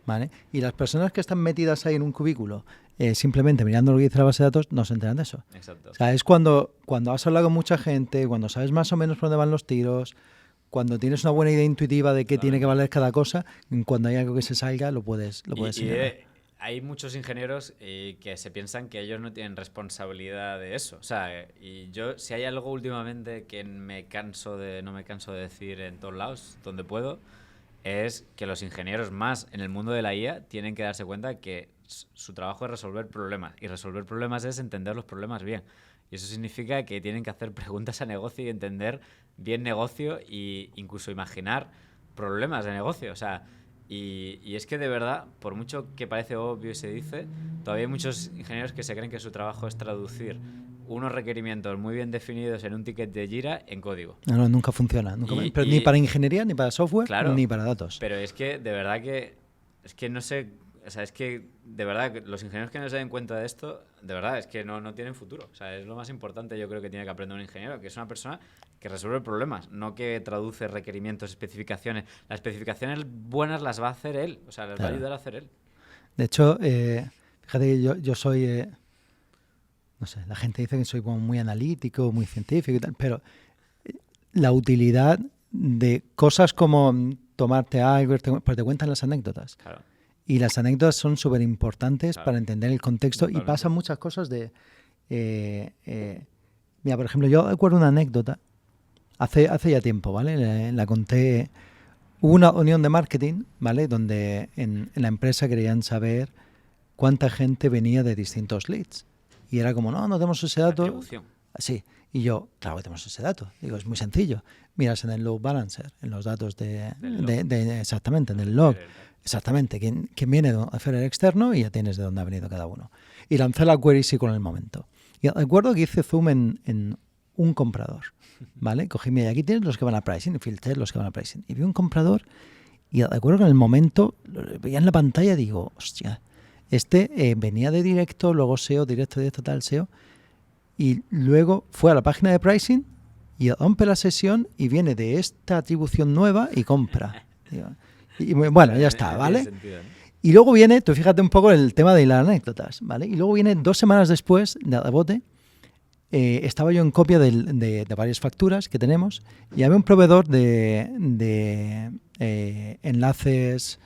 ¿Vale? Y las personas que están metidas ahí en un cubículo simplemente mirando lo que dice la base de datos no se enteran de eso. Exacto. O sea, es cuando has hablado con mucha gente, cuando sabes más o menos por dónde van los tiros, cuando tienes una buena idea intuitiva de qué tiene que valer cada cosa, cuando hay algo que se salga lo puedes señalar. Hay muchos ingenieros que se piensan que ellos no tienen responsabilidad de eso. O sea, y yo, si hay algo últimamente que no me canso de decir en todos lados, donde puedo, es que los ingenieros más en el mundo de la IA tienen que darse cuenta que su trabajo es resolver problemas. Y resolver problemas es entender los problemas bien. Y eso significa que tienen que hacer preguntas a negocio y entender bien negocio e incluso imaginar problemas de negocio. O sea, y es que de verdad, por mucho que parece obvio y se dice, todavía hay muchos ingenieros que se creen que su trabajo es traducir unos requerimientos muy bien definidos en un ticket de Jira en código. No, nunca funciona. Pero ni para ingeniería, ni para software, claro, ni para datos. Pero es que de verdad que... Es que no sé... O sea, es que de verdad los ingenieros que no se den cuenta de esto, de verdad, es que no tienen futuro. O sea, es lo más importante yo creo que tiene que aprender un ingeniero, que es una persona que resuelve problemas, no que traduce requerimientos, especificaciones. Las especificaciones buenas las va a hacer él, o sea, las va a ayudar a hacer él. De hecho, fíjate que yo soy, no sé, la gente dice que soy como muy analítico, muy científico y tal, pero la utilidad de cosas como tomarte algo, porque te cuentan las anécdotas. Claro. Y las anécdotas son súper importantes para entender el contexto. Totalmente. Y pasan muchas cosas de... mira, por ejemplo, yo recuerdo una anécdota hace ya tiempo, ¿vale? La conté. Hubo una unión de marketing, ¿vale? Donde en la empresa querían saber cuánta gente venía de distintos leads. Y era como, no tenemos ese dato. Atribución. Sí. Y yo, claro que tenemos ese dato. Digo, es muy sencillo. Miras en el load balancer, en los datos exactamente, en el log. Exactamente, quién viene de hacer el externo y ya tienes de dónde ha venido cada uno. Y lancé la query SQL en el momento. Y recuerdo que hice zoom en un comprador, ¿vale? Cogí, mira, aquí tienes los que van a pricing y filtré los que van a pricing. Y vi un comprador y recuerdo que en el momento, lo veía en la pantalla y digo, hostia, venía de directo, luego SEO, directo, tal, SEO. Y luego fue a la página de pricing y rompe la sesión y viene de esta atribución nueva y compra. Digo, y bueno, ya está, ¿vale? Sentido, ¿no? Y luego viene, tú fíjate un poco el tema de las anécdotas, ¿vale? Y luego viene 2 semanas después de rebote, estaba yo en copia de varias facturas que tenemos y había un proveedor de enlaces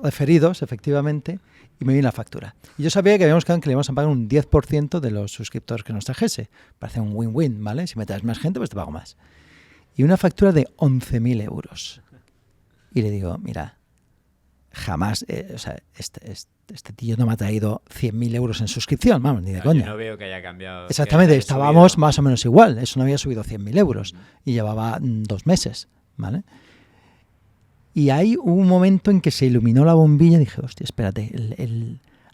referidos, efectivamente, y me viene la factura. Y yo sabía que habíamos quedado en que le íbamos a pagar un 10% de los suscriptores que nos trajese. Parece un win-win, ¿vale? Si me traes más gente, pues te pago más. Y una factura de 11.000 euros. Y le digo, mira, jamás, o sea, este tío no me ha traído 100.000 euros en suscripción, vamos, ni de coña. Yo no veo que haya cambiado. Exactamente, haya estábamos subido. más o menos igual. Eso no había subido 100.000 euros y llevaba 2 meses, ¿vale? Y ahí hubo un momento en que se iluminó la bombilla y dije, hostia, espérate,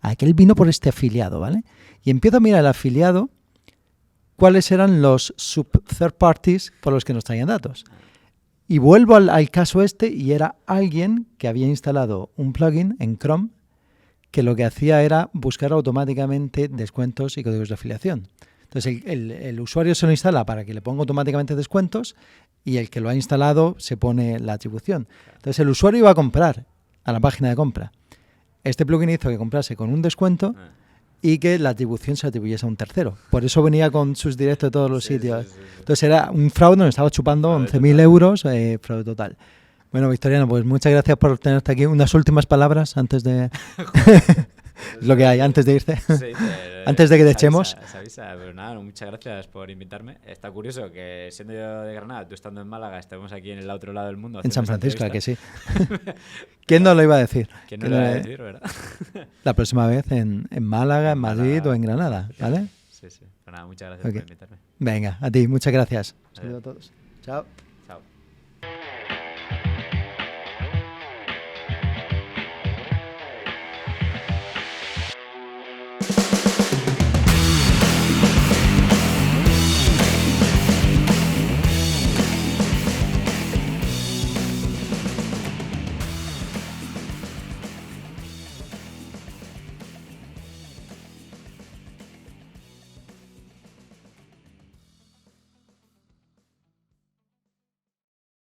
aquel vino por este afiliado, ¿vale? Y empiezo a mirar el afiliado, cuáles eran los third parties por los que nos traían datos. Y vuelvo al caso este y era alguien que había instalado un plugin en Chrome que lo que hacía era buscar automáticamente descuentos y códigos de afiliación. Entonces el usuario se lo instala para que le ponga automáticamente descuentos y el que lo ha instalado se pone la atribución. Entonces el usuario iba a comprar a la página de compra. Este plugin hizo que comprase con un descuento y que la atribución se atribuyese a un tercero. Por eso venía con sus directos de todos los sitios. Sí. Entonces era un fraude, nos estaba chupando 11.000 euros, fraude total. Bueno, Victoriano, pues muchas gracias por tenerte aquí. Unas últimas palabras antes de... lo que hay, antes de irte. Sí, antes de que te echemos. Se avisa, pero nada, muchas gracias por invitarme. Está curioso que siendo yo de Granada, tú estando en Málaga, estemos aquí en el otro lado del mundo. En San Francisco, ¿a que sí? ¿Quién nos lo iba a decir? ¿Quién nos lo iba a decir, verdad? La próxima vez en Málaga, en Madrid o en Granada, ¿vale? Sí. Pues nada, muchas gracias por invitarme. Venga, a ti, muchas gracias. Saludos a todos. Chao.